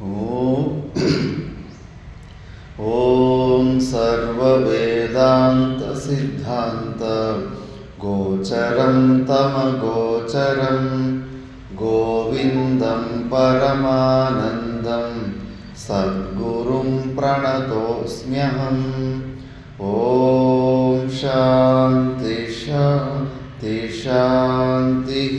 ॐ सर्ववेदान्तसिद्धान्त गोचरं तमगोचरं गोविन्दं परमानन्दं सद्गुरुं प्रणतोऽस्म्यहम्। ॐ शान्ति शान्ति शान्तिः।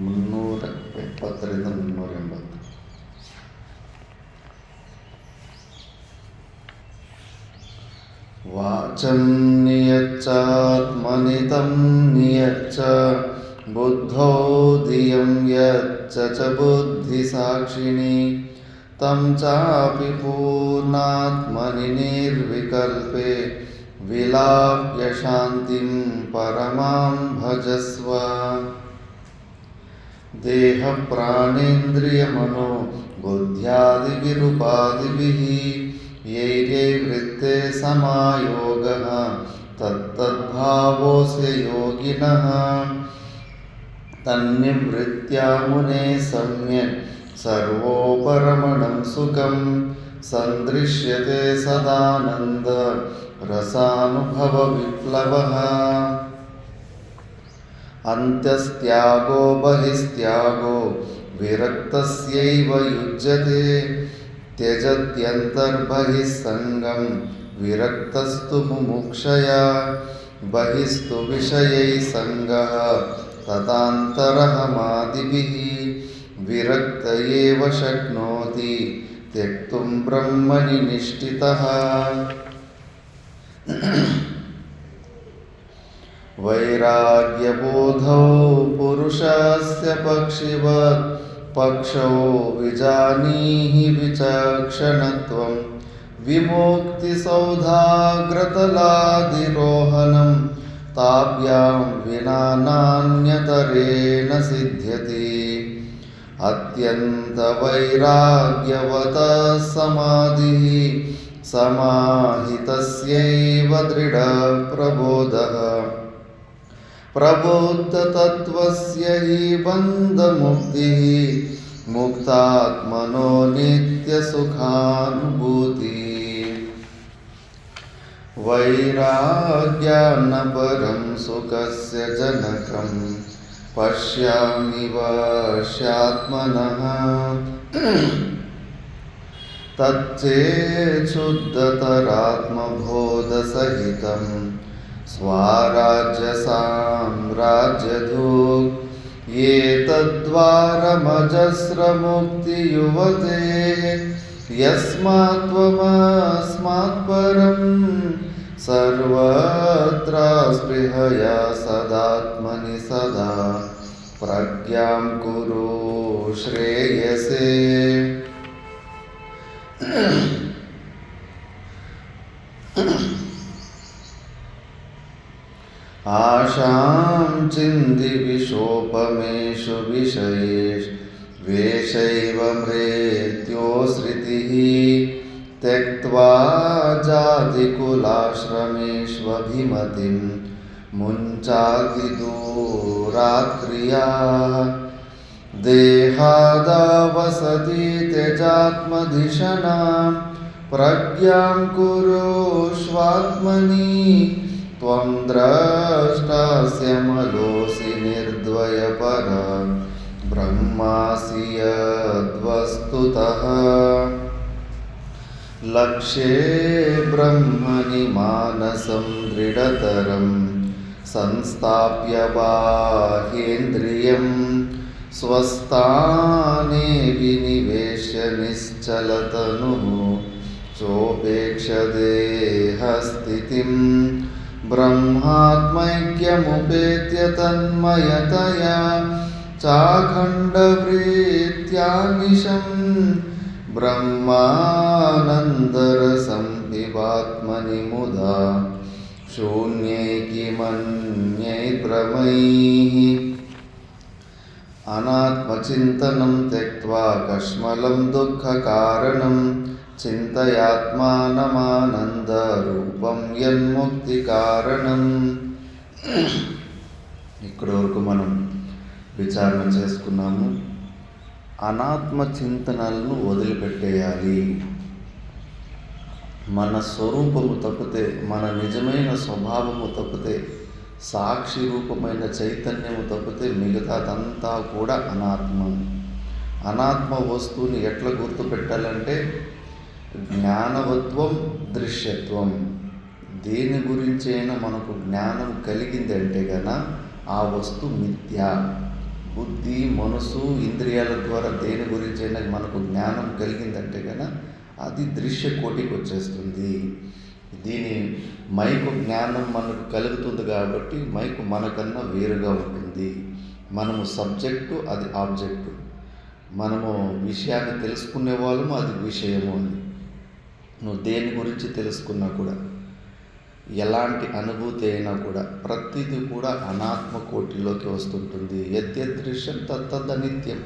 ಮುನ್ನೂರ 70ರಿಂದ 380. ವಾಚಂ ನಿಯಚ್ಚಾತ್ಮನಿತಂ ನಿಯಚ್ಚ ಬುದ್ಧೋ ಧಿಯಂ ಯಚ್ಚ ಚ ಬುದ್ಧಿ ಸಾಕ್ಷಿಣಿ ತಂ ಚಾಪಿ ಪೂರ್ಣಾತ್ಮನಿ ನಿರ್ವಿಕಲ್ಪೆ ವಿಲಾಪ್ಯ ಶಾಂತಿಂ ಪರಮಾಂ ಭಜಸ್ವ। देह प्राणेन्द्रिय मनो बुद्ध्यादिविरूपादिभिः यैर्वृत्ते समायोगः तत्तद्भावोऽस्य योगिनः तन्निवृत्त्या मुने सम्यक् सर्वोपरमणं सुखं सन्दृश्यते सदानन्द रसानुभवविप्लवः। अन्त्यस्त्यागो बहिस्त्यागो विरक्तस्यैव युज्यते त्यजत्यन्तर्बहिस्सङ्गं विरक्तस्तु मुमुक्षया बहिस्तु विषयैः सङ्गः ततान्तरहमादिभिः विरक्त एव शक्नोति त्यक्तुं ब्रह्मणि निष्ठितः। वैराग्यबोधौ पुरुषस्य पक्षिवत् पक्षो विजानीहि विचक्षणत्वं विमुक्तिसौधाग्रतलाधिरोहणं ताभ्यां विना नान्यतरेण सिद्ध्यति। अत्यन्तवैराग्यवतः समाधिः समाहितस्यैव दृढप्रबोधः प्रबोधतत्त्वस्य हि बन्धमुक्तिः मुक्तात्मनो नित्यसुखानुभूतिः। वैराग्यान्नपरं सुखस्य जनकं पश्यामि वश्यात्मनः तच्चेत् शुद्धतरात्मबोधसहितं स्वाराज्यसाम्राज्यधुक् एतद्वारमजस्रमुक्तियुवते यस्मात्त्वमस्मात्परं सर्वत्र स्पृहया सदात्मनि सदा प्रज्ञां कुरु श्रेयसे। आशां चिन्धि विशोपमेषु विषयेषु वेशैव मृत्योस्मृतिः त्यक्त्वा जातिकुलाश्रमेष्वभिमतिं मुञ्चाति दूरात् क्रियाः देहादावसति त्यजात्मधिषणां प्रज्ञां कुरुष्वात्मनि त्वं द्रष्टास्यमलोऽसि निर्द्वयपर ब्रह्मासि यद्वस्तुतः लक्ष्ये ब्रह्मणि मानसं दृढतरं संस्थाप्य बाह्येन्द्रियं स्वस्थाने विनिवेश्य निश्चलतनुः चोपेक्षदेहस्थितिं ब्रह्मात्मैक्यमुपेत्य तन्मयतया चाखण्डवृत्त्यानिशं ब्रह्मानन्दरसं पिबात्मनि मुदा शून्यैकिमन्यैर्भ्रमैः अनात्मचिन्तनं त्यक्त्वा कश्मलं दुःखकारणं चिन्तयात्मानमानन्दरूपं यन्मुक्तिकारणं ఇక్కడి వరకు మనం విచారణ చేసుకున్నాము. అనాత్మ చింతనలను వదిలిపెట్టేయాలి. మన స్వరూపము తప్పితే, మన నిజమైన స్వభావము తప్పితే, సాక్షి రూపమైన చైతన్యము తప్పితే మిగతాదంతా కూడా అనాత్మ. అనాత్మ వస్తువుని ఎట్లా గుర్తుపెట్టాలంటే జ్ఞానవత్వం, దృశ్యత్వం. దేని గురించైనా మనకు జ్ఞానం కలిగింది అంటే గన ఆ వస్తువు మిథ్య. బుద్ధి, మనసు, ఇంద్రియాల ద్వారా దేని గురించైనా మనకు జ్ఞానం కలిగిందంటే గన అది దృశ్య కోటికి వచ్చేస్తుంది. దీని మైకు జ్ఞానం మనకు కలుగుతుంది కాబట్టి మైకు మనకన్నా వేరుగా ఉంటుంది. మనము సబ్జెక్టు, అది ఆబ్జెక్టు. మనము విషయాన్ని తెలుసుకునే వాళ్ళము, అది విషయము అని. నువ్వు దేని గురించి తెలుసుకున్నా కూడా, ఎలాంటి అనుభూతి అయినా కూడా ప్రతిదీ కూడా అనాత్మ కోటిలోకి వస్తుంటుంది. యద్యదృశ్యం తత్తద్ అనిత్యం.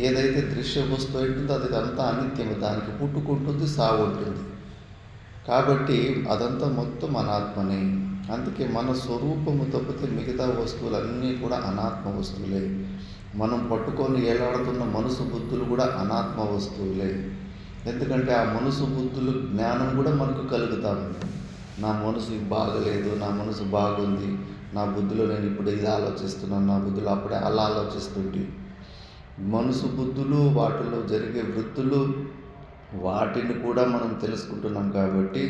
ఏదైతే దృశ్య వస్తువు ఉంటుందో అది అంతా అనిత్యము. దానికి పుట్టుకుంటుంది, సాగు ఉంటుంది. కాబట్టి అదంతా మొత్తం అనాత్మనే. అందుకే మన స్వరూపము తప్పితే మిగతా వస్తువులన్నీ కూడా అనాత్మ వస్తువులే. మనం పట్టుకొని ఏలాడుతున్న మనసు బుద్ధులు కూడా అనాత్మ వస్తువులే. ఎందుకంటే ఆ మనసు బుద్ధులు జ్ఞానం కూడా మనకు కలుగుతూ ఉంది. నా మనసు బాగలేదు, నా మనసు బాగుంది, నా బుద్ధిలో నేను ఇప్పుడు ఇది ఆలోచిస్తున్నాను, నా బుద్ధిలో అప్పుడే అలా ఆలోచిస్తుంటే మనసు బుద్ధులు, వాటిలో జరిగే వృత్తులు, వాటిని కూడా మనం తెలుసుకుంటున్నాం. కాబట్టి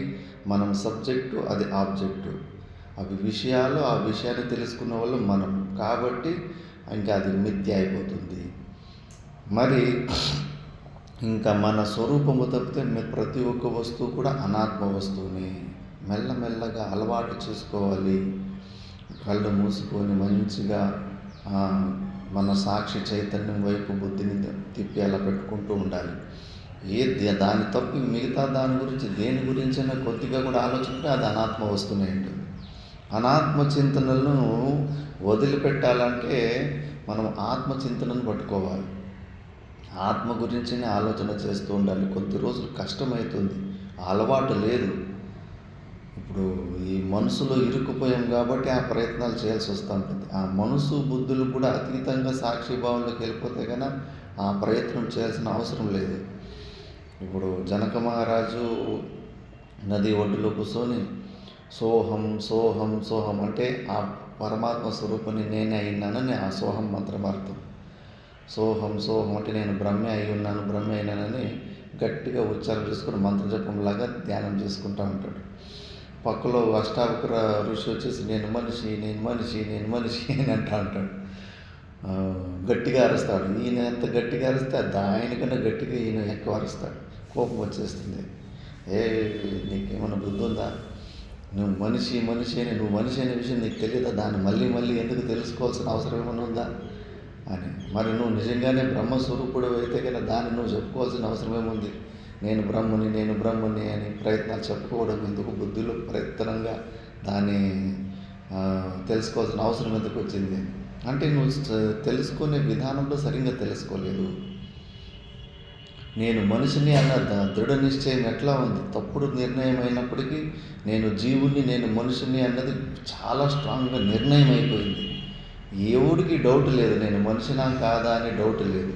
మనం సబ్జెక్టు, అది ఆబ్జెక్టు. అవి విషయాలు, ఆ విషయాన్ని తెలుసుకున్న వాళ్ళు మనం. కాబట్టి ఇంకా అది మిథ్య అయిపోతుంది. మరి ఇంకా మన స్వరూపము తప్పితే ప్రతి ఒక్క వస్తువు కూడా అనాత్మ వస్తువుని మెల్లమెల్లగా అలవాటు చేసుకోవాలి. కళ్ళు మూసుకొని మంచిగా మన సాక్షి చైతన్యం వైపు బుద్ధిని తిప్పి అలా పెట్టుకుంటూ ఉండాలి. దాని తప్పి మిగతా దాని గురించి దేని గురించైనా కొద్దిగా కూడా ఆలోచింటే అది అనాత్మ వస్తూనే ఉంటుంది. అనాత్మ చింతనలను వదిలిపెట్టాలంటే మనం ఆత్మచింతనను పట్టుకోవాలి. ఆత్మ గురించినే ఆలోచన చేస్తూ ఉండాలి. కొద్ది రోజులు కష్టమవుతుంది, అలవాటు లేదు. ఇప్పుడు ఈ మనసులో ఇరుక్కుపోయాం కాబట్టి ఆ ప్రయత్నాలు చేయాల్సి వస్తూ ఉంటుంది. ఆ మనసు బుద్ధులు కూడా అతీతంగా సాక్షిభావంలోకి వెళ్ళిపోతే కన్నా ఆ ప్రయత్నం చేయాల్సిన అవసరం లేదు. ఇప్పుడు జనక మహారాజు నది ఒడ్డులో కూర్చొని సోహం సోహం సోహం అంటే ఆ పరమాత్మ స్వరూపాన్ని నేనే అయినానని ఆ సోహం మంత్రం అర్థం. సోహం సోహం అంటే నేను బ్రహ్మే అయి ఉన్నాను, బ్రహ్మే అయినానని గట్టిగా ఉచ్చారణ చేసుకుని మంత్రజపంలాగా ధ్యానం చేసుకుంటూ ఉంటాడు. పక్కలో అష్టావక్ర ఋషి వచ్చేసి నేను మనిషి, నేను మనిషి, నేను మనిషి అని అంటూ ఉంటాడు. గట్టిగా అరుస్తాడు. ఈయన ఎంత గట్టిగా అరిస్తే ఆయనకన్నా గట్టిగా ఈయన ఎక్కువ అరుస్తాడు. కోపం వచ్చేస్తుంది. నీకేమన్నా బుద్ధి ఉందా? నువ్వు మనిషి మనిషి అని, నువ్వు మనిషి అనే విషయం నీకు తెలియదా? దాన్ని మళ్ళీ మళ్ళీ ఎందుకు తెలుసుకోవాల్సిన అవసరం ఏమైనా ఉందా అని. మరి నువ్వు నిజంగానే బ్రహ్మస్వరూపుడు అయితే కనుక దాన్ని నువ్వు చెప్పుకోవాల్సిన అవసరం ఏముంది? నేను బ్రహ్మని, నేను బ్రహ్మని అని ప్రయత్నాలు చెప్పుకోవడం ఎందుకు? బుద్ధిలో ప్రయత్నంగా దాన్ని తెలుసుకోవాల్సిన అవసరం ఎందుకు వచ్చింది అంటే నువ్వు తెలుసుకునే విధానంలో సరిగ్గా తెలుసుకోలేదు. నేను మనిషిని అన్న దృఢ నిశ్చయం ఎట్లా ఉంది? తప్పుడు నిర్ణయం అయినప్పటికీ నేను జీవుని, నేను మనిషిని అన్నది చాలా స్ట్రాంగ్గా నిర్ణయం అయిపోయింది. ఎవడికి డౌట్ లేదు, నేను మనిషినా కాదా అని డౌట్ లేదు.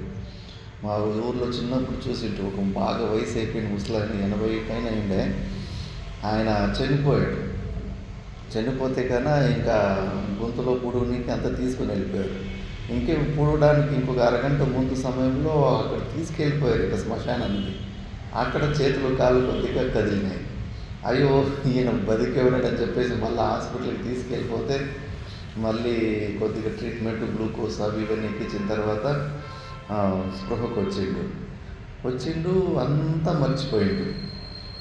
మా ఊర్లో చిన్నప్పుడు చూసింటు ఒక బాగా వయసు అయిపోయిన ముసలాయన 80 పైన అయిండే, ఆయన చనిపోయాడు. చనిపోతే కన్నా ఇంకా గొంతులో పుడుగునికి అంతా తీసుకుని వెళ్ళిపోయారు. ఇంకే పూడడానికి ఇంకొక అరగంట ముందు సమయంలో అక్కడ తీసుకెళ్ళిపోయారు ఇక శ్మశానానికి. అక్కడ చేతులు కాళ్ళు కొద్దిగా కదిలినాయి. అయ్యో ఈయన బతికేవాడని చెప్పేసి మళ్ళీ హాస్పిటల్కి తీసుకెళ్ళిపోతే మళ్ళీ కొద్దిగా ట్రీట్మెంట్, గ్లూకోజ్ అవి ఇవన్నీ ఎక్కించిన తర్వాత స్పృహకు వచ్చిండు. అంతా మర్చిపోయిండు.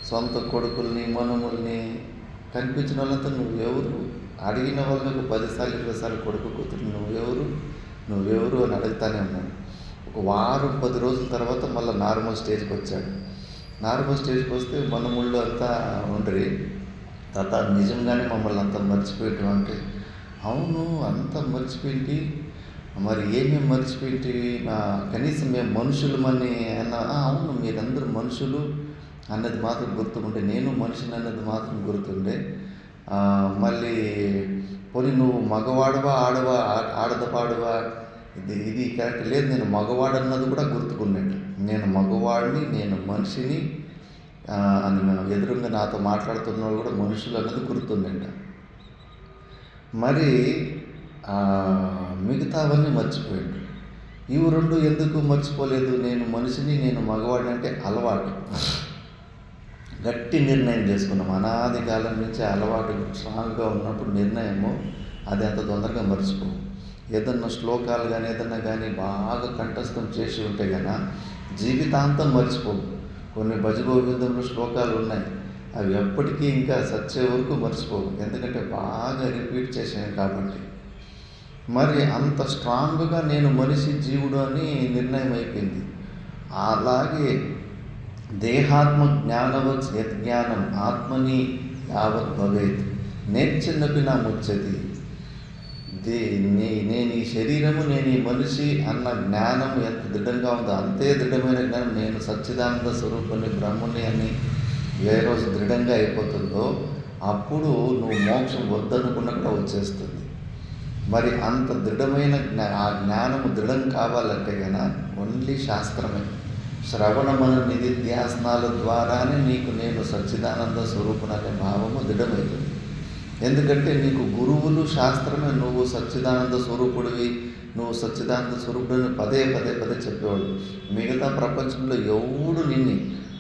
సొంత కొడుకుల్ని, మనముల్ని, కనిపించిన వాళ్ళంతా నువ్వెవరు, అడిగిన వాళ్ళకు 10 సార్లు 20 సార్లు కొడుకు కూతురు నువ్వెవరు అని అడుగుతానే ఉన్నాడు. ఒక వారం 10 రోజుల తర్వాత మళ్ళీ నార్మల్ స్టేజ్కి వచ్చాడు. నార్మల్ స్టేజ్కి వస్తే మనముళ్ళు అంతా ఉండరి. తాత నిజంగానే మమ్మల్ని అంతా మర్చిపోయాడు అంటే, అవును అంతా మర్చిపోయింది, మరి ఏమేమి మర్చిపోయింది? కనీసం మేము మనుషులమని అన్న. అవును మీరందరూ మనుషులు అన్నది మాత్రం గుర్తుండే, నేను మనిషిని అన్నది మాత్రం గుర్తుండే. మళ్ళీ పోనీ నువ్వు మగవాడవా ఆడవా ఆడదపాడువా, ఇది కరెక్ట్ లేదు. నేను మగవాడు అన్నది కూడా గుర్తుకున్నాడు. నేను మగవాడిని, నేను మనిషిని అని ఎదురుగా నాతో మాట్లాడుతున్న వాళ్ళు కూడా మనుషులు అన్నది గుర్తుందంట. మరి మిగతావన్నీ మర్చిపోయాడు. ఇవి రెండు ఎందుకు మర్చిపోలేదు? నేను మనిషిని, నేను మగవాడిని అంటే అలవాటు. గట్టి నిర్ణయం చేసుకున్నాం. అనాది కాలం నుంచి అలవాటు స్ట్రాంగ్గా ఉన్నప్పుడు నిర్ణయము అది అంత తొందరగా మర్చిపోము. ఏదన్నా శ్లోకాలు కానీ ఏదన్నా కానీ బాగా కంఠస్థం చేసి ఉంటే కన్నా జీవితాంతం మర్చిపోము. కొన్ని భజగోవిందంలో శ్లోకాలు ఉన్నాయి, అవి ఎప్పటికీ ఇంకా సచ్చే వరకు మర్చిపోవు. ఎందుకంటే బాగా రిపీట్ చేశాను కాబట్టి. మరి అంత స్ట్రాంగ్గా నేను మనిషి జీవుడు అని నిర్ణయం అయిపోయింది. అలాగే దేహాత్మ జ్ఞానవత్ యజ్ఞానం ఆత్మని యావత్ భవేత్ నేర్చిన్నపి నా ముచ్చతి. నేను ఈ శరీరము, నేను ఈ మనిషి అన్న జ్ఞానం ఎంత దృఢంగా ఉందో అంతే దృఢమైన జ్ఞానం నేను సచ్చిదానంద స్వరూపుని బ్రహ్ముని అని ఏ రోజు దృఢంగా అయిపోతుందో అప్పుడు నువ్వు మోక్షం వద్దనుకున్న కూడా వచ్చేస్తుంది. మరి అంత దృఢమైన ఆ జ్ఞానము దృఢం కావాలంటే కనుక ఓన్లీ శాస్త్రమే, శ్రవణమన నిధిధ్యాసనాల ద్వారానే నీకు నేను సచ్చిదానంద స్వరూపుని అనే భావము దృఢమవుతుంది. ఎందుకంటే నీకు గురువులు శాస్త్రమే నువ్వు సచ్చిదానంద స్వరూపుడివి, నువ్వు సచ్చిదానంద స్వరూపుడిని పదే పదే పదే చెప్పేవాడు. మిగతా ప్రపంచంలో ఎవడు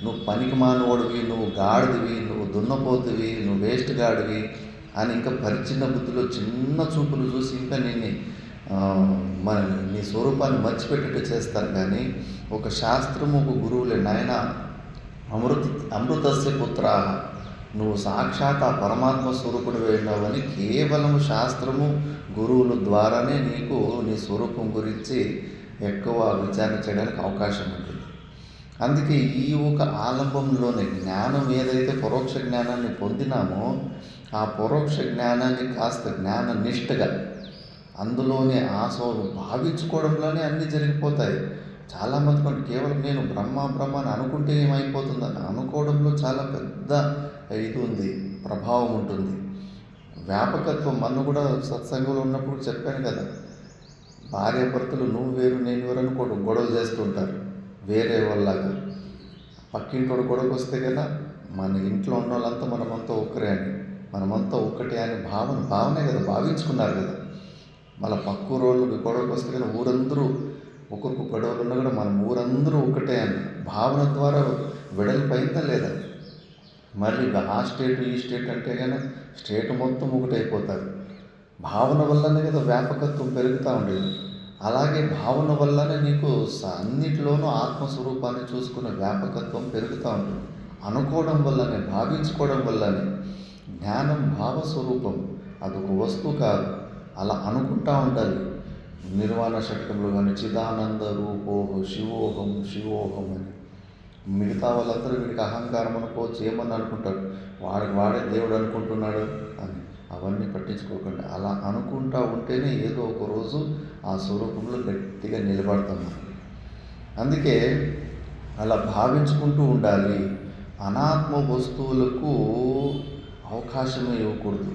నువ్వు పనికి మానవాడివి, నువ్వు గాడిదివి, నువ్వు దున్నపోతువి, నువ్వు వేస్ట్ గాడివి అని ఇంకా పరిచిన్న బుద్ధిలో చిన్న చూపులు చూసి ఇంకా నీ స్వరూపాన్ని మర్చిపెట్టేట్టు చేస్తారు. కానీ ఒక శాస్త్రము, ఒక గురువులే నాయన అమృతస్య పుత్ర, నువ్వు సాక్షాత్ ఆ పరమాత్మ స్వరూపుడు వెళ్ళావని కేవలం శాస్త్రము గురువుల ద్వారానే నీకు నీ స్వరూపం గురించి ఎక్కువ విచారణ చేయడానికి అవకాశం ఉంటుంది. అందుకే ఈ ఒక ఆలంబంలోనే జ్ఞానం ఏదైతే పరోక్ష జ్ఞానాన్ని పొందినామో ఆ పరోక్ష జ్ఞానాన్ని కాస్త జ్ఞాన నిష్ఠగా అందులోనే భావించుకోవడంలోనే అన్నీ జరిగిపోతాయి. చాలామంది కొన్ని కేవలం నేను బ్రహ్మ అని అనుకుంటే ఏమైపోతుందని అనుకోవడంలో చాలా పెద్ద ఇది ఉంది, ప్రభావం ఉంటుంది. వ్యాపకత్వం మనం కూడా సత్సంగంలో ఉన్నప్పుడు చెప్పాను కదా, భార్యాభర్తలు నువ్వు వేరు నేను వేరు అనుకోవడం, గొడవలు చేస్తుంటారు వేరే వాళ్ళలాగా. పక్కింటోడు గొడవకు వస్తే కదా మన ఇంట్లో ఉన్న వాళ్ళంతా మనమంతా ఒక్కరే అని, మనమంతా ఒక్కటే అని భావనే కదా, భావించుకున్నారు కదా. మళ్ళీ పక్కూరు వాళ్ళు గొడవకు వస్తే కదా ఊరందరూ ఒకరికి గొడవలు ఉన్నా కూడా మనం ఊరందరూ ఒకటే అని భావన ద్వారా వెడల్పైందా లేదా. మళ్ళీ ఆ స్టేట్ ఈ స్టేట్ అంటే కానీ స్టేట్ మొత్తం ఒకటైపోతారు. భావన వల్లనే కదా వ్యాపకత్వం పెరుగుతూ ఉండేది. అలాగే భావన వల్లనే నీకు అన్నిటిలోనూ ఆత్మస్వరూపాన్ని చూసుకున్న వ్యాపకత్వం పెరుగుతూ ఉంటుంది. అనుకోవడం వల్లనే, భావించుకోవడం వల్లనే. జ్ఞానం భావస్వరూపం, అదొక వస్తువు కాదు. అలా అనుకుంటూ ఉండాలి. నిర్వాణ షట్కంలో కానీ చిదానంద రూపోహం శివోహం శివోహం అని. మిగతా వాళ్ళందరూ వీడికి అహంకారం అనుకోవచ్చు, ఏమని అనుకుంటారు, వాడే దేవుడు అనుకుంటున్నాడు అని. అవన్నీ పట్టించుకోకండి. అలా అనుకుంటూ ఉంటేనే ఏదో ఒక రోజు ఆ స్వరూపంలో గట్టిగా నిలబడతాము. అందుకే అలా భావించుకుంటూ ఉండాలి. అనాత్మ వస్తువులకు అవకాశమే ఇవ్వకూడదు.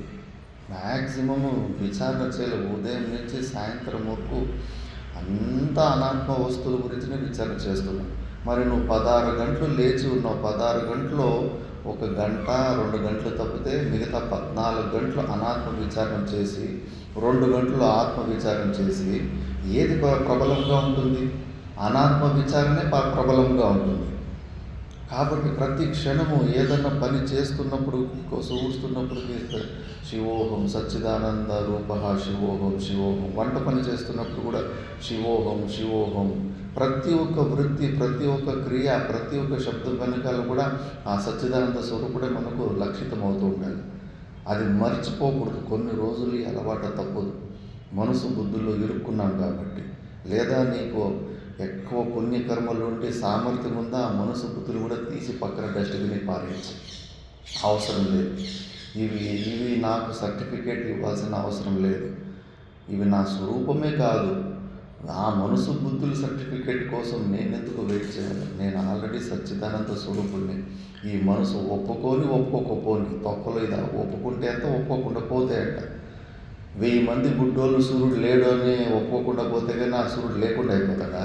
మ్యాక్సిమము విచారణ చేయలేవు. ఉదయం నుంచి సాయంత్రం వరకు అంతా అనాత్మ వస్తువుల గురించినే విచారణ చేస్తున్నావు. మరి నువ్వు 16 గంటలు లేచి ఉన్నావు. 16 గంటలు 1 గంట 2 గంటలు తప్పితే మిగతా 14 గంటలు అనాత్మ విచారణ చేసి 2 గంటలు ఆత్మ విచారణ చేసి ఏది ప్రబలంగా ఉంటుంది? అనాత్మ విచారణే ప్రబలంగా ఉంటుంది. కాబట్టి ప్రతి క్షణము ఏదన్నా పని చేస్తున్నప్పుడు, చూస్తున్నప్పుడు శివోహం సచ్చిదానంద రూప శివోహం శివోహం. వంట పని చేస్తున్నప్పుడు కూడా శివోహం శివోహం. ప్రతి ఒక్క వృత్తి, ప్రతి ఒక్క క్రియ, ప్రతి ఒక్క శబ్దం వెనకాల కూడా ఆ సచ్చిదానంద స్వరూపుడే మనకు లక్షితం అవుతూ ఉండాలి. అది మర్చిపోకూడదు. కొన్ని రోజులు ఈ అలవాటు తప్పదు. మనసు బుద్ధుల్లో ఇరుక్కున్నాం కాబట్టి. లేదా నీకు ఎక్కువ పుణ్యకర్మలు ఉంటే సామర్థ్యం ఉందా, ఆ మనసు బుద్ధులు కూడా తీసి పక్కన డస్ట్బిన్ పారేయచ్చు. అవసరం లేదు. ఇవి నాకు సర్టిఫికేట్ ఇవ్వాల్సిన అవసరం లేదు. ఇవి నా స్వరూపమే కాదు. ఆ మనసు బుద్ధుల సర్టిఫికేట్ కోసం నేనెందుకు వెయిట్ చేయాలి? నేను ఆల్రెడీ సచ్చిదానంద స్వరూపుణ్ణి. ఈ మనసు ఒప్పుకోకపోని తొక్కలో ఇది ఒప్పుకుంటే అంత, ఒప్పుకోకుండా పోతే అంట. 1000 మంది గుడ్డోళ్ళు సూర్యుడు లేడు అని ఒప్పుకోకుండా పోతే కానీ ఆ సూర్యుడు లేకుండా అయిపోతాడా?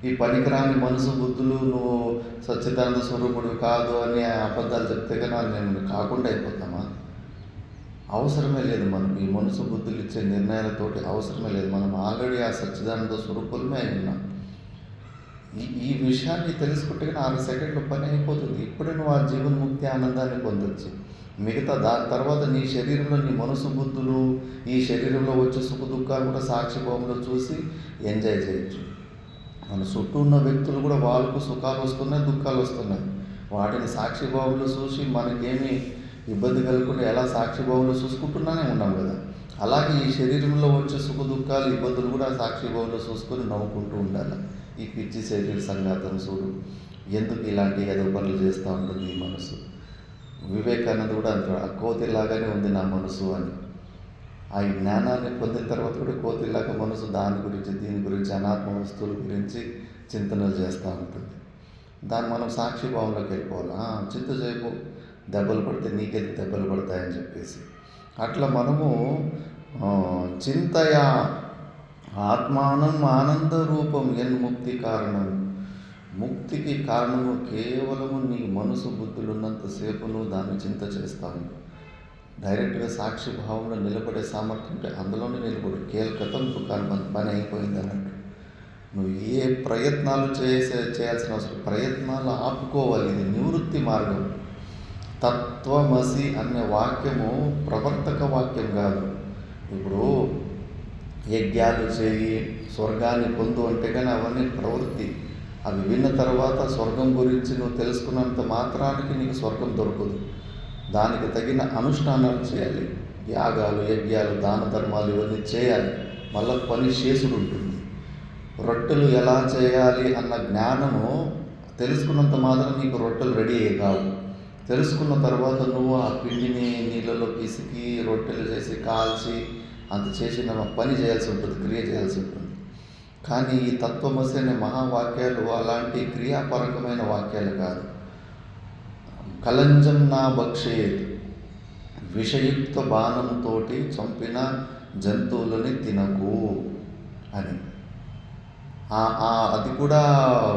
ఈ పనికిరాని మనసు బుద్ధులు నువ్వు సచ్చిదానంద స్వరూపుడు కాదు అని అబద్ధాలు చెప్తే కానీ నేను కాకుండా అయిపోతామా? అవసరమే లేదు. మనకు ఈ మనసు బుద్ధులు ఇచ్చే నిర్ణయాలతోటి అవసరమే లేదు. మనం ఆల్రెడీ ఆ సచ్చిదానంద స్వరూపులమే అయి ఉన్నాం. ఈ విషయాన్ని తెలుసుకుంటే కానీ 6 సెకండ్ల పని అయిపోతుంది. ఇప్పుడే నువ్వు ఆ జీవన్ముక్తి ఆనందాన్ని పొందొచ్చు. మిగతా దాని తర్వాత నీ శరీరంలో నీ మనసు బుద్ధులు, ఈ శరీరంలో వచ్చే సుఖ దుఃఖాలు కూడా సాక్షిభావంలో చూసి ఎంజాయ్ చేయొచ్చు. మన చుట్టూ ఉన్న వ్యక్తులు కూడా వాళ్ళకు సుఖాలు వస్తున్నాయి, దుఃఖాలు వస్తున్నాయి. వాటిని సాక్షిభావంలో చూసి మనకేమి ఇబ్బంది కలగకుండా ఎలా సాక్షిభావంలో చూసుకుంటున్నానే ఉన్నాం కదా. అలాగే ఈ శరీరంలో వచ్చే సుఖ దుఃఖాలు, ఇబ్బందులు కూడా సాక్షిభావంలో చూసుకొని నవ్వుకుంటూ ఉండాలి. ఈ పిచ్చి శరీర సంఘాతం చూడు, ఎందుకు ఇలాంటి ఏదో పనులు చేస్తూ ఉంటుంది ఈ మనసు. వివేకానంద కూడా అంటాడు, ఆ కోతిలాగానే ఉంది నా మనసు అని. ఆ జ్ఞానాన్ని పొందిన తర్వాత కూడా కోతిలాగా మనసు దాని గురించి, దీని గురించి, అనాత్మ వస్తువుల గురించి చింతనలు చేస్తూ ఉంటుంది. దాన్ని మనం సాక్షిభావంలోకి వెళ్ళిపోవాలి. చింత చేయకు, దెబ్బలు పడితే నీకెళ్ళి దెబ్బలు పడతాయని చెప్పేసి. అట్లా మనము చింతయా ఆత్మానం ఆనంద రూపం ముక్తి కారణం. ముక్తికి కారణము కేవలము నీ మనసు బుద్ధులు ఉన్నంతసేపు నువ్వు దాన్ని చింత చేస్తావు. డైరెక్ట్గా సాక్షి భావంలో నిలబడే సామర్థ్యం ఉంటే అందులోనే నిలబడు. కేల్కతం దుకాణం పని అయిపోయింది అన్నట్టు. నువ్వు ఏ ప్రయత్నాలు చేయాల్సిన అవసరం, ప్రయత్నాలు ఆపుకోవాలి. ఇది నివృత్తి మార్గం. తత్వమసి అనే వాక్యము ప్రవర్తక వాక్యం కాదు. ఇప్పుడు యజ్ఞాలు చేయి, స్వర్గాన్ని పొందు అంటే కానీ అవన్నీ ప్రవృత్తి. అవి విన్న తర్వాత స్వర్గం గురించి నువ్వు తెలుసుకున్నంత మాత్రానికి నీకు స్వర్గం దొరకదు. దానికి తగిన అనుష్ఠానాలు చేయాలి. యాగాలు, యజ్ఞాలు, దాన ధర్మాలు ఇవన్నీ చేయాలి. మళ్ళీ పని చేసుడు ఉంటుంది. రొట్టెలు ఎలా చేయాలి అన్న జ్ఞానము తెలుసుకున్నంత మాత్రం నీకు రొట్టెలు రెడీ అయ్యి కావు. తెలుసుకున్న తర్వాత నువ్వు ఆ పిండిని నీళ్ళలో పిసికి రొట్టెలు చేసి కాల్చి అంత చేసిన పని చేయాల్సి ఉంటుంది, క్రియ చేయాల్సి ఉంటుంది. కానీ ఈ తత్వమసి అనే మహావాక్యాలు అలాంటి క్రియాపరకమైన వాక్యాలు కాదు. కలంజం నా భక్షేత్, విషయుక్త బాణంతో చంపిన జంతువులని తినకు అని. అది కూడా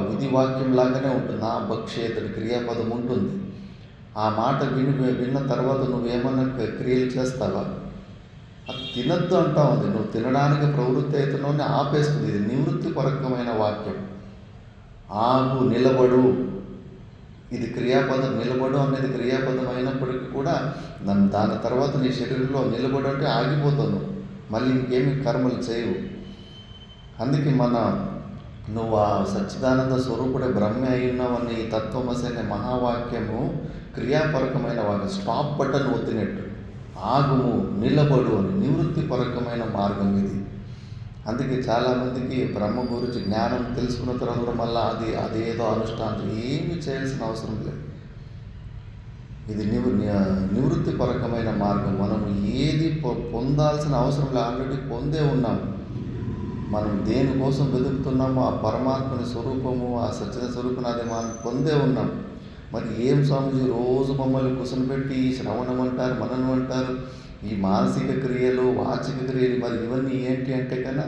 విధి వాక్యం లాగానే ఉంటుంది. నా భక్షేత్ అని క్రియాపదం ఉంటుంది. ఆ మాట విన్న తర్వాత నువ్వేమన్నా క్రియలు చేస్తావా? అది తినద్దు అంటా ఉంది. నువ్వు తినడానికి ప్రవృత్తి అవుతున్నావు, ఆపేస్తుంది. ఇది నివృత్తి పరకమైన వాక్యం. ఆగు, నిలబడు, ఇది క్రియాపదం. నిలబడు అనేది క్రియాపదం అయినప్పటికీ కూడా దాని తర్వాత నీ శరీరంలో నిలబడు అంటే ఆగిపోతావు, మళ్ళీ ఇంకేమి కర్మలు చేయవు. అందుకే నువ్వు ఆ సచ్చిదానంద స్వరూపుడే బ్రహ్మ అయి ఉన్నావని ఈ తత్వమసి అనే మహావాక్యము క్రియాపరకమైన వాక్యం. Stop button ఒత్తినట్టు. ఆగుము, నిలబడు అని నివృత్తి పరకమైన మార్గం ఇది. అందుకే చాలామందికి బ్రహ్మ గురించి జ్ఞానం తెలుసుకున్న తర్వాత మళ్ళీ అదేదో అనుష్ఠానం ఏమీ చేయాల్సిన అవసరం లేదు. ఇది నివృత్తి పరకమైన మార్గం. మనం ఏది పొందాల్సిన అవసరం లేదు, ఆల్రెడీ పొందే ఉన్నాం. మనం దేనికోసం వెతుకుతున్నామో ఆ పరమాత్మని స్వరూపము, ఆ సత్య స్వరూపం అది మనం పొందే ఉన్నాం. మరి ఏం స్వామిజీ రోజు మమ్మల్ని కుసనపెట్టి శ్రవణం అంటారు, మననం అంటారు, ఈ మానసిక క్రియలు, వాచిక క్రియలు, మరి ఇవన్నీ ఏంటి అంటే కన్నా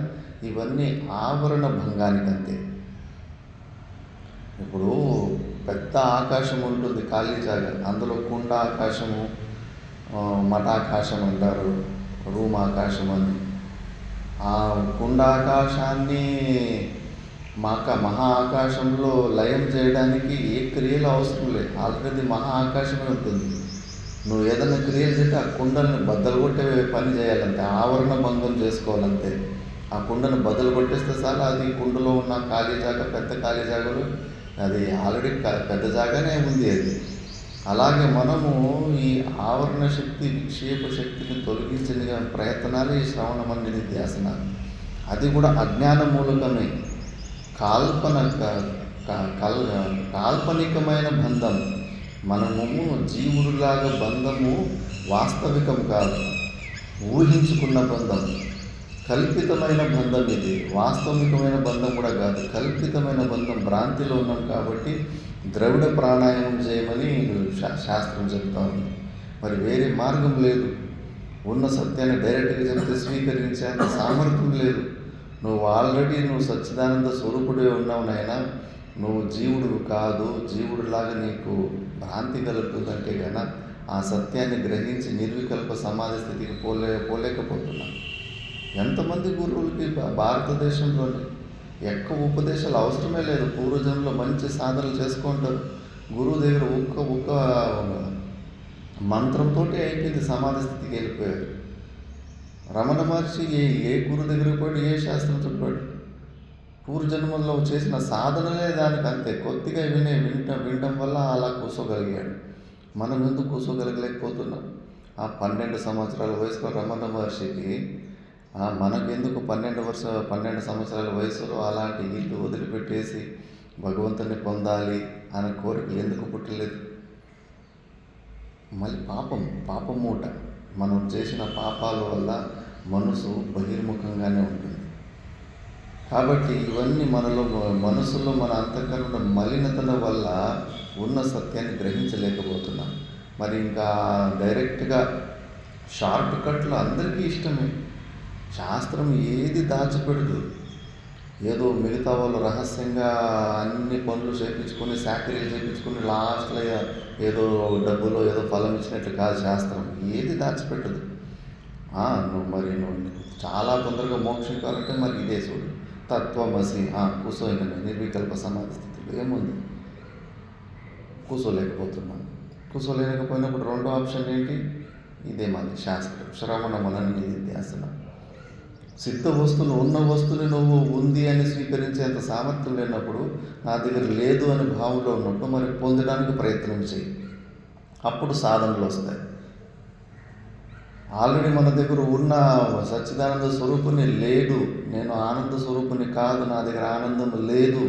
ఇవన్నీ ఆవరణ భంగానికంతే. ఇప్పుడు పెద్ద ఆకాశం ఉంటుంది, ఖాళీ జాగా, అందులో కుండ ఆకాశము, మఠాకాశం అంటారు, రూమ్ ఆకాశం అని. ఆ కుండాకాశాన్ని మహా ఆకాశంలో లయం చేయడానికి ఏ క్రియలు అవసరం లేదు, ఆల్రెడీ మహా ఆకాశమే ఉంటుంది. నువ్వు ఏదైనా క్రియలు చేస్తే ఆ కుండల్ని బద్దలు కొట్టే పని చేయాలంటే, ఆవరణ భంగం చేసుకోవాలంతే. ఆ కుండను బద్దలు కొట్టేస్తే చాలు, అది కుండలో ఉన్న ఖాళీ జాగా, పెద్ద ఖాళీ జాగాలో అది ఆల్రెడీ పెద్ద జాగానే ఉంది అది. అలాగే మనము ఈ ఆవరణ శక్తి, విక్షేప శక్తిని తొలగించిన ప్రయత్నాలు ఈ శ్రవణమని నిధ్యాసనాలు. అది కూడా అజ్ఞాన మూలకమే. కాల్పనికమైన బంధం. మనము జీవుడిలాగా బంధము వాస్తవికం కాదు, ఊహించుకున్న బంధం, కల్పితమైన బంధం. ఇది వాస్తవికమైన బంధం కూడా కాదు, కల్పితమైన బంధం. భ్రాంతిలో ఉన్నాం కాబట్టి ద్రవిడ ప్రాణాయామం చేయమని శాస్త్రం చెప్తా ఉంది. మరి వేరే మార్గం లేదు. ఉన్న సత్యాన్ని డైరెక్ట్గా చెప్తే స్వీకరించేంత సామర్థ్యం లేదు. నువ్వు సచ్చిదానంద స్వరూపుడే ఉన్నావు నాయన. నువ్వు జీవుడు కాదు, జీవుడిలాగా నీకు భ్రాంతి కలుగుతుందంటే కన్నా ఆ సత్యాన్ని గ్రహించి నిర్వికల్ప సమాధి స్థితికి పోలేకపోతున్నాను. ఎంతమంది గురువులకి భారతదేశంలోని ఎక్కువ ఉపదేశాలు అవసరమే లేదు. పూర్వజన్మలో మంచి సాధనలు చేసుకుంటారు. గురువు దగ్గర ఒక్క మంత్రంతో అయిపోయింది, సమాధి స్థితికి వెళ్ళిపోయారు. రమణ మహర్షి ఏ గురువు దగ్గరికి పోయాడు, ఏ శాస్త్రం చెప్పాడు? పూర్వజన్మల్లో చేసిన సాధనలే దానికి అంతే. కొద్దిగా వినటం వల్ల అలా కూర్చోగలిగాడు. మనం ఎందుకు కూర్చోగలగలేకపోతున్నాం? ఆ 12 సంవత్సరాల వయసులో రమణ మహర్షికి మనకెందుకు 12 సంవత్సరాల వయసులో అలాంటి ఇల్లు వదిలిపెట్టేసి భగవంతుని పొందాలి అనే కోరికలు ఎందుకు పుట్టలేదు? మళ్ళీ పాపం మూట. మనం చేసిన పాపాల వల్ల మనసు బహిర్ముఖంగానే ఉంటుంది. కాబట్టి ఇవన్నీ మనసులో మన అంతఃకరణ మలినతల వల్ల ఉన్న సత్యాన్ని గ్రహించలేకపోతున్నాం. మరి ఇంకా డైరెక్ట్గా షార్ట్ కట్లు అందరికీ ఇష్టమే. శాస్త్రం ఏది దాచిపెడదు. ఏదో మిగతా వాళ్ళు రహస్యంగా అన్ని పనులు చేయించుకొని సాకరీలు చేయించుకొని లాస్ట్లో ఏదో డబ్బులో ఏదో ఫలం ఇచ్చినట్లు కాదు శాస్త్రం. ఏది దాచిపెట్టదు. నువ్వు చాలా తొందరగా మోక్షం కావాలంటే మరి ఇదే చూడు, తత్వమసి. కూర్చోయిన నిర్వికల్ప సమాధి స్థితిలో ఏముంది? కూర్చోలేకపోయినప్పుడు రెండో ఆప్షన్ ఏంటి? ఇదే మళ్ళీ శాస్త్రం, శ్రవణ మనన నిధిధ్యాసనం. సిద్ధ వస్తువులు ఉన్న వస్తువుని నువ్వు ఉంది అని స్వీకరించేంత సామర్థ్యం లేనప్పుడు, నా దగ్గర లేదు అనే భావంలో ఉన్నప్పుడు మరి పొందడానికి ప్రయత్నం చేయి. అప్పుడు సాధనలు వస్తాయి. ఆల్రెడీ మన దగ్గర ఉన్న సచ్చిదానంద స్వరూపుని లేడు, నేను ఆనంద స్వరూపుని కాదు, నా దగ్గర ఆనందం లేదు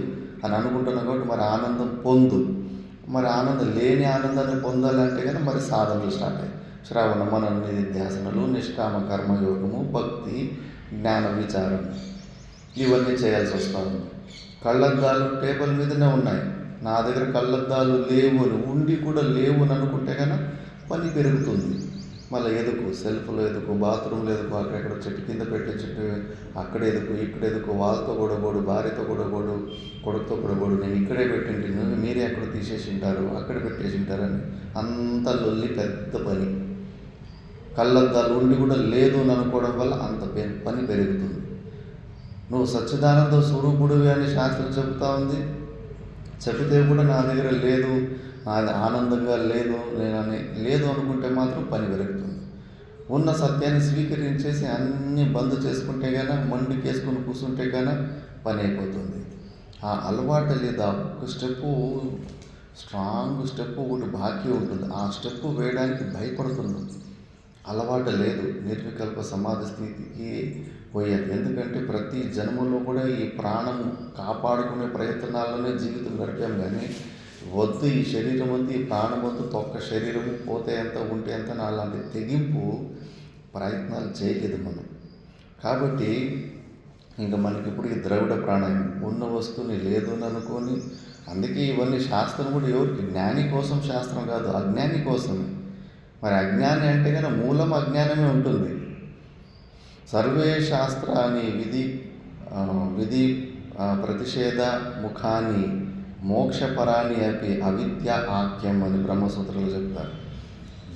అని అనుకుంటున్నాను. కాబట్టి మరి ఆనందం పొందు. మరి లేని ఆనందాన్ని పొందాలంటే కానీ మరి సాధనలు స్టార్ట్ అయ్యాయి. శ్రవణ మనన నిధిధ్యాసనలు, నిష్కామ కర్మయోగము, భక్తి, జ్ఞాన విచారం, ఇవన్నీ చేయాల్సి వస్తుంది. కళ్ళద్దాలు టేబుల్ మీదనే ఉన్నాయి. నా దగ్గర కళ్ళద్దాలు లేవు అని ఉండి కూడా లేవు అని అనుకుంటే కన్నా పని పెరుగుతుంది. మళ్ళీ ఎదుకు సెల్ఫ్లో ఎదుకు, బాత్రూంలో ఎదుకు, అక్కడెక్కడ చెట్టు కింద పెట్టే చెట్టు అక్కడ ఎదుకు, ఇక్కడ ఎదుకు, వాళ్ళతో గొడవడు, భార్యతో గొడవడు, కొడుకుతో గొడవడు, నేను ఇక్కడే పెట్టింటి, మీరే అక్కడ తీసేసి ఉంటారు, అక్కడ పెట్టేసి ఉంటారని అంత లొల్లి, పెద్ద పని. కళ్ళద్దాలు ఉండి కూడా లేదు అని అనుకోవడం వల్ల అంత పని పెరుగుతుంది. నువ్వు సచ్చిదానంద స్వరూపుడివి అని శాస్త్రం చెబుతా ఉంది. చెబితే కూడా నా దగ్గర లేదు, అది ఆనందంగా లేదు అనుకుంటే మాత్రం పని పెరుగుతుంది. ఉన్న సత్యాన్ని స్వీకరించేసి అన్నీ బంద్ చేసుకుంటే కానీ, మండికేసుకొని కూర్చుంటే కానీ పని అయిపోతుంది. ఆ అలవాటు లేదా ఒక స్ట్రాంగ్ స్టెప్ ఒకటి బాకీ ఉంటుంది. ఆ స్టెప్ వేయడానికి భయపడుతున్నాం. అలవాటు లేదు. నిర్వికల్ప సమాధి స్థితికి పోయాలి. ఎందుకంటే ప్రతి జన్మలో కూడా ఈ ప్రాణం కాపాడుకునే ప్రయత్నాల్లోనే జీవితం గడిపాం. కానీ వద్దు, ఈ శరీరం వద్దు, ఈ ప్రాణం వద్దు, తొక్క శరీరం పోతే ఎంత ఉంటే ఎంత, అలాంటి తెగింపు ప్రయత్నాలు చేయలేదు మనం. కాబట్టి ఇంకా మనకి ఇప్పుడు ఈ ద్రవిడ ప్రాణాయామం, ఉన్న వస్తువుని లేదు అని అనుకొని, అందుకే ఇవన్నీ శాస్త్రం కూడా ఎవరికి? జ్ఞాని కోసం శాస్త్రం కాదు, అజ్ఞాని కోసమే. మరి అజ్ఞాని అంటే కనుక మూలం అజ్ఞానమే ఉంటుంది. సర్వే శాస్త్రాన్ని విధి ప్రతిషేధ ముఖాన్ని మోక్షపరాన్ని అపి అవిద్య ఆఖ్యం అని బ్రహ్మసూత్రాలు చెప్తారు.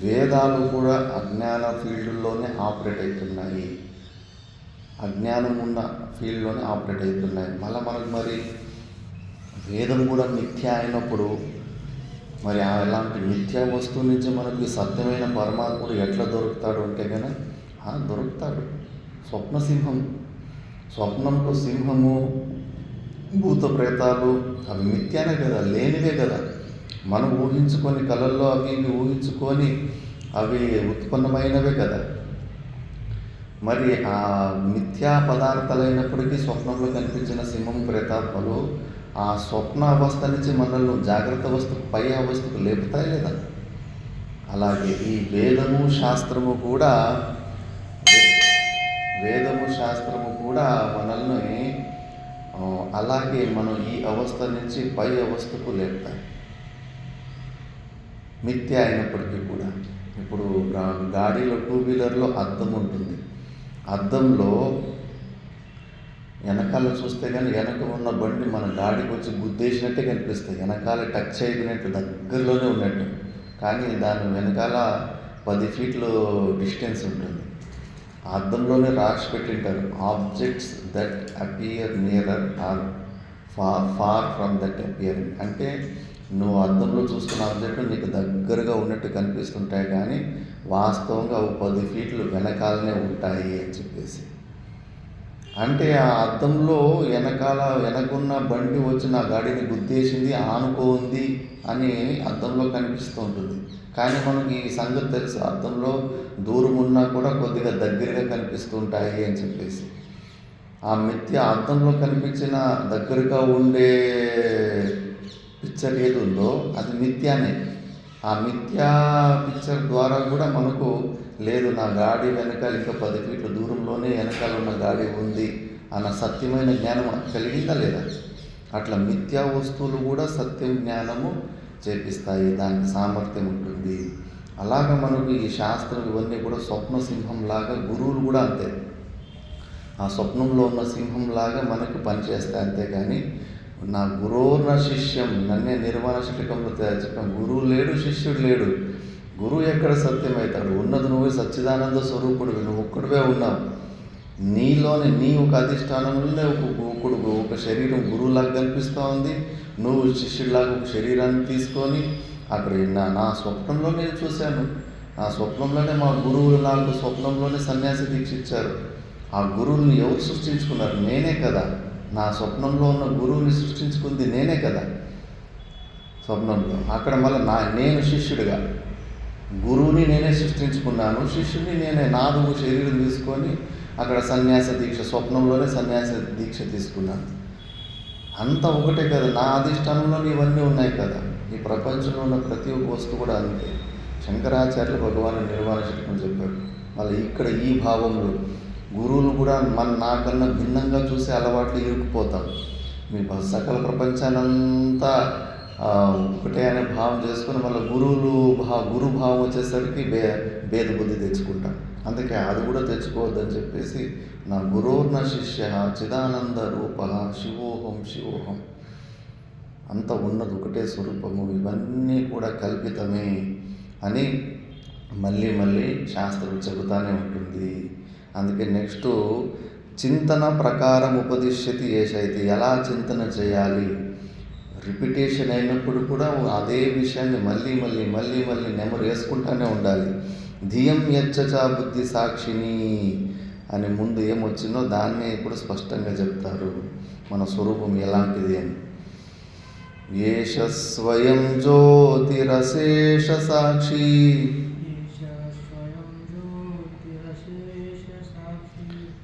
వేదాలు కూడా అజ్ఞాన ఫీల్డ్లోనే ఆపరేట్ అవుతున్నాయి. అజ్ఞానం ఉన్న ఫీల్డ్లోనే ఆపరేట్ అవుతున్నాయి. మనకు వేదం కూడా మిథ్య అయినప్పుడు మరి అలాంటి మిథ్యా వస్తువు నుంచి మనకి సత్యమైన పరమాత్ముడు ఎట్లా దొరుకుతాడు అంటే కనుక దొరుకుతాడు. స్వప్నంలో సింహము, భూత ప్రేతాలు అవి మిథ్యానే కదా, లేనివే కదా. మనం ఊహించుకొని కళల్లో అవి ఊహించుకొని అవి ఉత్పన్నమైనవే కదా. మరి ఆ మిథ్యా పదార్థాలైనప్పటికీ స్వప్నంలో కనిపించిన సింహం, ప్రేతాత్మలు ఆ స్వప్న అవస్థ నుంచి మనల్ని జాగ్రత్త అవస్థకు, పై అవస్థకు లేపుతాయి లేదా? అలాగే ఈ వేదము శాస్త్రము కూడా మనల్ని అలాగే మనం ఈ అవస్థ నుంచి పై అవస్థకు లేపుతాయి, మిథ్య అయినప్పటికీ కూడా. ఇప్పుడు గాడిలో 2 వీలర్లో అద్దం ఉంటుంది. అద్దంలో వెనకాల చూస్తే కానీ వెనక ఉన్న బండి మన గాడికి వచ్చి గుద్దేసినట్టే కనిపిస్తాయి. వెనకాల టచ్ అయిపోయినట్టు, దగ్గరలోనే ఉన్నట్టు. కానీ దాని వెనకాల 10 ఫీట్లు డిస్టెన్స్ ఉంటుంది. ఆ అద్దంలోనే రాసి పెట్టింటారు, objects that appear nearer are far from that appearing. అంటే నువ్వు అద్దంలో చూస్తున్న ఆబ్జెక్ట్ నీకు దగ్గరగా ఉన్నట్టు కనిపిస్తుంటాయి, కానీ వాస్తవంగా అవి 10 ఫీట్లు వెనకాలనే ఉంటాయి అని చెప్పేసి. అంటే ఆ అద్దంలో వెనకున్న బండి వచ్చి నా గాడిని గుద్దేసింది, ఆనుకోంది అని అద్దంలో కనిపిస్తూ ఉంటుంది. కానీ మనకి ఈ సంగతి తెలుసు, అద్దంలో దూరం ఉన్నా కూడా కొద్దిగా దగ్గరగా కనిపిస్తుంటాయి అని చెప్పేసి. ఆ మిథ్య అద్దంలో కనిపించిన దగ్గరగా ఉండే పిక్చర్ ఏది ఉందో అది మిథ్యానే. ఆ మిథ్యా పిక్చర్ ద్వారా కూడా మనకు లేదు, నా గాడి వెనకాల ఇంకా 10 ఫీట్ల దూరంలోనే వెనకాల ఉన్న గాడి ఉంది అన్న సత్యమైన జ్ఞానం కలిగిందా లేదా? అట్లా మిథ్యా వస్తువులు కూడా సత్యం జ్ఞానము చేపిస్తాయి, దానికి సామర్థ్యం ఉంటుంది. అలాగా మనకు ఈ శాస్త్రం ఇవన్నీ కూడా స్వప్న సింహంలాగా, గురువులు కూడా అంతే. ఆ స్వప్నంలో ఉన్న సింహంలాగా మనకు పనిచేస్తాయి. అంతేగాని నా గురువున శిష్యం, నన్నే నిర్మాణ శతకంలో చెప్పాం, గురువు లేడు, శిష్యుడు లేడు. గురువు ఎక్కడ సత్యమవుతాడు? ఉన్నది నువ్వే, సచ్చిదానంద స్వరూపుడివి, నువ్వు ఒక్కడివే ఉన్నావు. నీలోనే నీ ఒక అధిష్టానంలోనే ఒక శరీరం గురువులాగా కనిపిస్తూ ఉంది. నువ్వు శిష్యుడిలాగా ఒక శరీరాన్ని తీసుకొని అక్కడ నా స్వప్నంలో నేను చూశాను. నా స్వప్నంలోనే మా గురువులు నాకు స్వప్నంలోనే సన్యాసి దీక్ష ఇచ్చారు. ఆ గురువుని ఎవరు సృష్టించుకున్నారు? నేనే కదా. నా స్వప్నంలో ఉన్న గురువుని సృష్టించుకుంది నేనే కదా స్వప్నంలో. అక్కడ మళ్ళీ నేను శిష్యుడిగా గురువుని నేనే సృష్టించుకున్నాను, శిష్యుని నేనే. నాదు శరీరం తీసుకొని అక్కడ సన్యాస దీక్ష, స్వప్నంలోనే సన్యాస దీక్ష తీసుకున్నాను. అంతా ఒకటే కదా, నా అధిష్టానంలో ఇవన్నీ ఉన్నాయి కదా. ఈ ప్రపంచంలో ఉన్న ప్రతి ఒక్క వస్తువు కూడా అంతే. శంకరాచార్యులు భగవాను నిర్వాణ శతకం చెప్పారు. మళ్ళీ ఇక్కడ ఈ భావంలో గురువులు కూడా నాకన్నా భిన్నంగా చూసే అలవాట్లు ఇరుక్కుపోతాం. మీ సకల ప్రపంచానంతా ఒకటే అనే భావం చేసుకుని మళ్ళీ గురు భావం వచ్చేసరికి భేద బుద్ధి తెచ్చుకుంటాం. అందుకే అది కూడా తెచ్చుకోవద్దని చెప్పేసి, నా గురోర్న శిష్య చిదానంద రూప శివోహం శివోహం, అంత ఉన్నది ఒకటే స్వరూపము, ఇవన్నీ కూడా కల్పితమే అని మళ్ళీ మళ్ళీ శాస్త్రం చెబుతానే ఉంటుంది. అందుకే నెక్స్ట్ చింతన ప్రకారం ఉపదిశ్యతి ఏషైతే, ఎలా చింతన చేయాలి? రిపిటేషన్ అయినప్పుడు కూడా అదే విషయాన్ని మళ్ళీ మళ్ళీ మళ్ళీ మళ్ళీ నెమరు వేసుకుంటూనే ఉండాలి. ధియం యచ్చచ బుద్ధి సాక్షిని అని ముందు ఏమొచ్చిందో దాన్నే ఇప్పుడు స్పష్టంగా చెప్తారు, మన స్వరూపం ఎలాంటిది అని. ఏష స్వయం జ్యోతిరశేష సాక్షి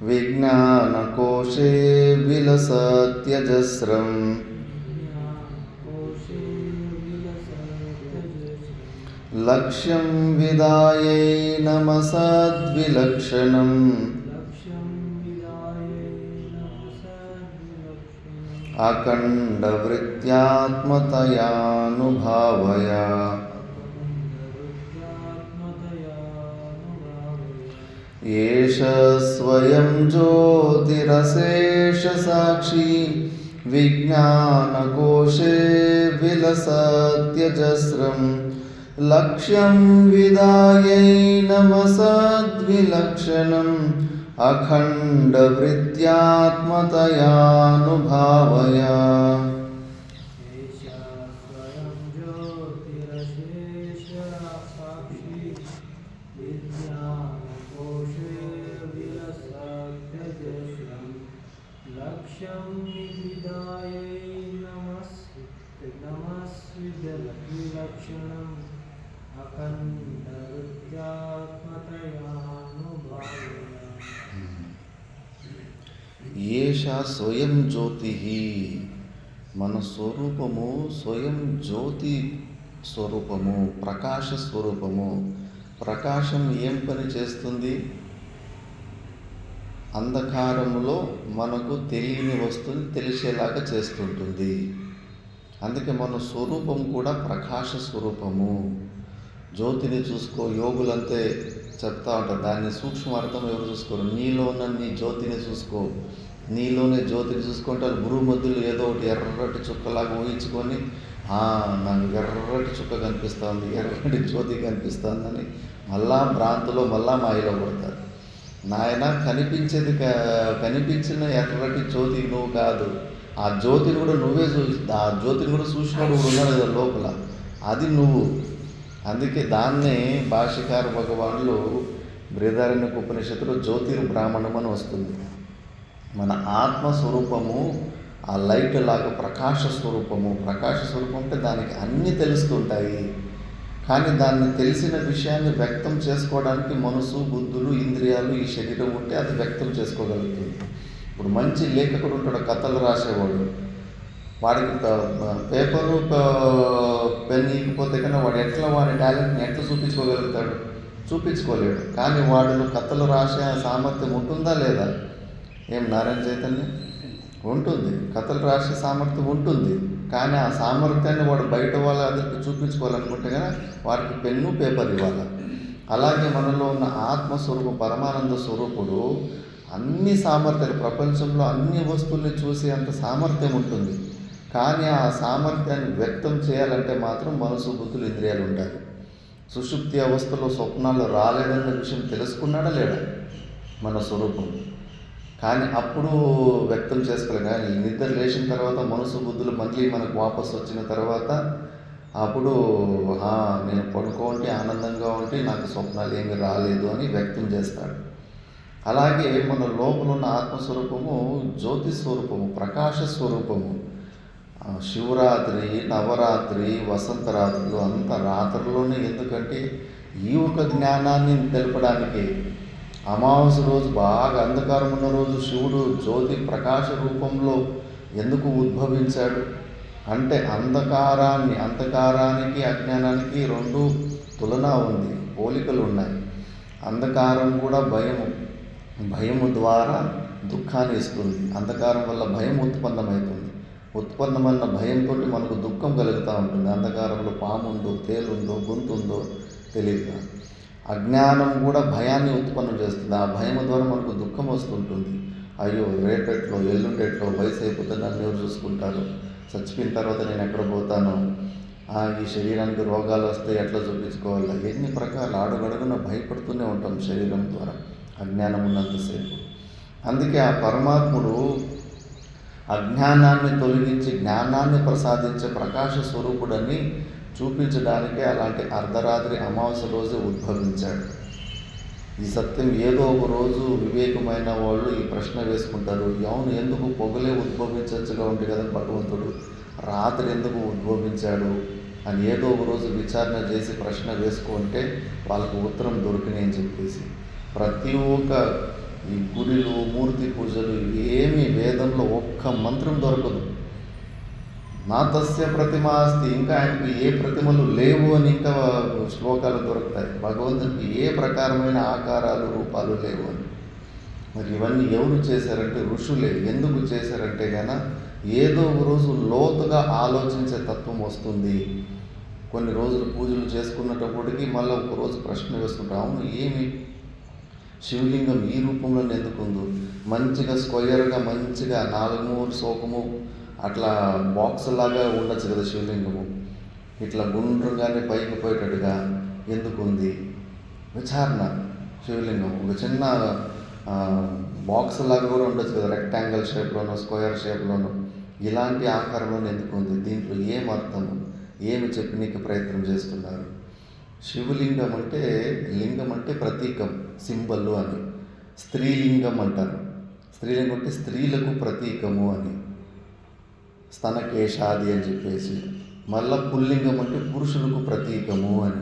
విజ్ఞానకోశే విలసత్యజస్రం లక్ష్యం విదాయై నమసద్విలక్షణం అఖండ వృత్యాత్మతయానుభావయ. ఏష స్వయం జ్యోతిరశేష సాక్షి విజ్ఞానకోశే విలసత్యజస్రం లక్ష్యం విదాయై నమసద్విలక్షణం అఖండ వృత్యాత్మతయానుభావయ. ఏష స్వయం జ్యోతి, మన స్వరూపము స్వయం జ్యోతి స్వరూపము, ప్రకాశ స్వరూపము. ప్రకాశం ఏం పని చేస్తుంది? అంధకారములో మనకు తెలియని వస్తువుని తెలిసేలాగా చేస్తుంటుంది. అందుకే మన స్వరూపం కూడా ప్రకాశ స్వరూపము. జ్యోతిని చూసుకో. యోగులంతే చెప్తా ఉంటారు, దాన్ని సూక్ష్మ అర్థం ఎవరు చూసుకోరు. నీలో ఉన్న నీ జ్యోతిని చూసుకో. నీలోనే జ్యోతిని చూసుకుంటే గురువు మధ్యలో ఏదో ఒకటి ఎర్రటి చుక్కలాగా ఊహించుకొని నాకు ఎర్రటి చుక్క కనిపిస్తుంది, ఎర్రటి జ్యోతి కనిపిస్తుందని మళ్ళా భ్రాంతిలో మళ్ళా మాయలో పడతారు. నాయన కనిపించిన ఎర్రటి జ్యోతి నువ్వు కాదు, ఆ జ్యోతిని కూడా నువ్వే ఆ జ్యోతిని కూడా చూసినప్పుడు ఉన్నాడు కదా లోపల, అది నువ్వు. అందుకే దాన్నే భాష్యకార భగవానులు బృహదారణ్యక ఉపనిషత్తులో జ్యోతిర్బ్రాహ్మణం అని వస్తుంది. మన ఆత్మస్వరూపము ఆ లైట్ లాగా ప్రకాశ స్వరూపము. ప్రకాశ స్వరూపం అంటే దానికి అన్నీ తెలుస్తుంటాయి, కానీ దాన్ని తెలిసిన విషయాన్ని వ్యక్తం చేసుకోవడానికి మనసు, బుద్ధులు, ఇంద్రియాలు, ఈ శరీరం ఉంటే అది వ్యక్తం చేసుకోగలుగుతుంది. ఇప్పుడు మంచి లేఖకుడు ఉంటాడు, కథలు రాసేవాడు, వాడికి పేపరు పెన్ ఇకపోతే కన్నా వాడి టాలెంట్ని ఎట్లా చూపించుకోగలుగుతాడు? చూపించుకోలేడు. కానీ వాడిలో కథలు రాసే సామర్థ్యం ఉంటుందా లేదా? ఏం నారాయణ చైతన్యం ఉంటుంది, కథలు రాసే సామర్థ్యం ఉంటుంది, కానీ ఆ సామర్థ్యాన్ని వాడు బయట వాళ్ళందరికీ చూపించుకోవాలనుకుంటే కదా వాడికి పెన్ను, పేపర్ ఇవ్వాలి. అలాగే మనలో ఉన్న ఆత్మస్వరూపం, పరమానంద స్వరూపుడు అన్ని సామర్థ్యాలు, ప్రపంచంలో అన్ని వస్తువుల్ని చూసే అంత సామర్థ్యం ఉంటుంది, కానీ ఆ సామర్థ్యాన్ని వ్యక్తం చేయాలంటే మాత్రం మనసు, బుద్ధులు, ఇంద్రియాలు ఉండాలి. సుషుప్తి అవస్థలో స్వప్నాలు రాలేదన్న విషయం తెలుసుకున్నాడా లేడా మన స్వరూపం? కానీ అప్పుడు వ్యక్తం చేసుకోలేం. కానీ నిద్ర లేచిన తర్వాత మనసు, బుద్ధులు మళ్ళీ మనకు వాపసు వచ్చిన తర్వాత అప్పుడు నేను పడుకోండి, ఆనందంగా ఉంటే నాకు స్వప్నాలు ఏమీ రాలేదు అని వ్యక్తం చేస్తాడు. అలాగే మన లోపల ఉన్న ఆత్మస్వరూపము జ్యోతి స్వరూపము, ప్రకాశ స్వరూపము. శివరాత్రి, నవరాత్రి, వసంతరాత్రులు అంత రాత్రుల్లోనే, ఎందుకంటే ఈ ఒక జ్ఞానాన్ని తెలపడానికి. అమావాస్య రోజు బాగా అంధకారం ఉన్న రోజు శివుడు జ్యోతి ప్రకాశ రూపంలో ఎందుకు ఉద్భవించాడు అంటే అంధకారానికి అజ్ఞానానికి రెండు తులన ఉంది, పోలికలు ఉన్నాయి. అంధకారం కూడా భయము ద్వారా దుఃఖాన్ని ఇస్తుంది. అంధకారం వల్ల భయం ఉత్పన్నమైన భయంతో మనకు దుఃఖం కలుగుతూ ఉంటుంది. అంధకారంలో పాము ఉందో, తేలుందో, గొంతుందో తెలియదు. అజ్ఞానం కూడా భయాన్ని ఉత్పన్నం చేస్తుంది. ఆ భయం ద్వారా మనకు దుఃఖం వస్తుంటుంది. అయ్యో రేపెట్లో, ఎల్లుండెట్లో, వయసు అయిపోతే నన్ను ఎవరు చూసుకుంటారు, చచ్చిపోయిన తర్వాత నేను ఎక్కడ పోతాను, ఈ శరీరానికి రోగాలు వస్తే ఎట్లా చూపించుకోవాలి, ఎన్ని ప్రకారాలు అడుగడుగున భయపడుతూనే ఉంటాం శరీరం ద్వారా, అజ్ఞానం ఉన్నంతసేపు. అందుకే ఆ పరమాత్ముడు అజ్ఞానాన్ని తొలగించి జ్ఞానాన్ని ప్రసాదించే ప్రకాశ స్వరూపుడని చూపించడానికే అలాంటి అర్ధరాత్రి అమావాస్య రోజు ఉద్భవించాడు. ఈ సత్యం ఏదో ఒక రోజు వివేకమైన వాళ్ళు ఈ ప్రశ్న వేసుకుంటారు, అవును ఎందుకు పొగలే ఉద్భవించచ్చుగా ఉంటే కదా భగవంతుడు రాత్రి ఎందుకు ఉద్భవించాడు అని ఏదో ఒక రోజు విచారణ చేసి ప్రశ్న వేసుకుంటే వాళ్ళకు ఉత్తరం దొరికినాయి అని చెప్పేసి. ప్రతి ఒక్క ఈ గుడిలు, మూర్తి పూజలు ఏమీ వేదంలో ఒక్క మంత్రం దొరకదు. నా తస్య ప్రతిమ అస్తి, ఇంకా ఆయనకు ఏ ప్రతిమలు లేవు అని ఇంకా శ్లోకాలు దొరుకుతాయి. భగవంతునికి ఏ ప్రకారమైన ఆకారాలు, రూపాలు లేవు అని. మరి ఇవన్నీ ఎవరు చేశారంటే ఋషులే. ఎందుకు చేశారంటే కనుక ఏదో ఒక రోజు లోతుగా ఆలోచించే తత్వం వస్తుంది. కొన్ని రోజులు పూజలు చేసుకున్నప్పటికీ మళ్ళీ ఒక రోజు ప్రశ్న వేసుకుంటాం, అవును ఏమి శివలింగం ఈ రూపంలో ఎందుకు ఉందో, మంచిగా స్క్వయర్గా మంచిగా 4 శోకము అట్లా బాక్స్ లాగా ఉండొచ్చు కదా శివలింగము, ఇట్లా గుండ్రంగానే పైకి పోయేటట్టుగా ఎందుకు ఉంది? విచారణ. శివలింగం ఒక చిన్న బాక్స్ లాగా కూడా ఉండొచ్చు కదా, రెక్టాంగిల్ షేప్లోనో, స్క్వేర్ షేప్లోనో, ఇలాంటి ఆకారంలోనే ఎందుకు ఉంది? దీంట్లో ఏం అర్థము, ఏమి చెప్పనీకి ప్రయత్నం చేస్తున్నారు? శివలింగం అంటే, లింగం అంటే ప్రతీకం, సింబల్ అని. స్త్రీలింగం అంటారు. స్త్రీలింగం అంటే స్త్రీలకు ప్రతీకము అని, స్తనకేశాది అని చెప్పేసి. మళ్ళా పుల్లింగం అంటే పురుషులకు ప్రతీకము అని.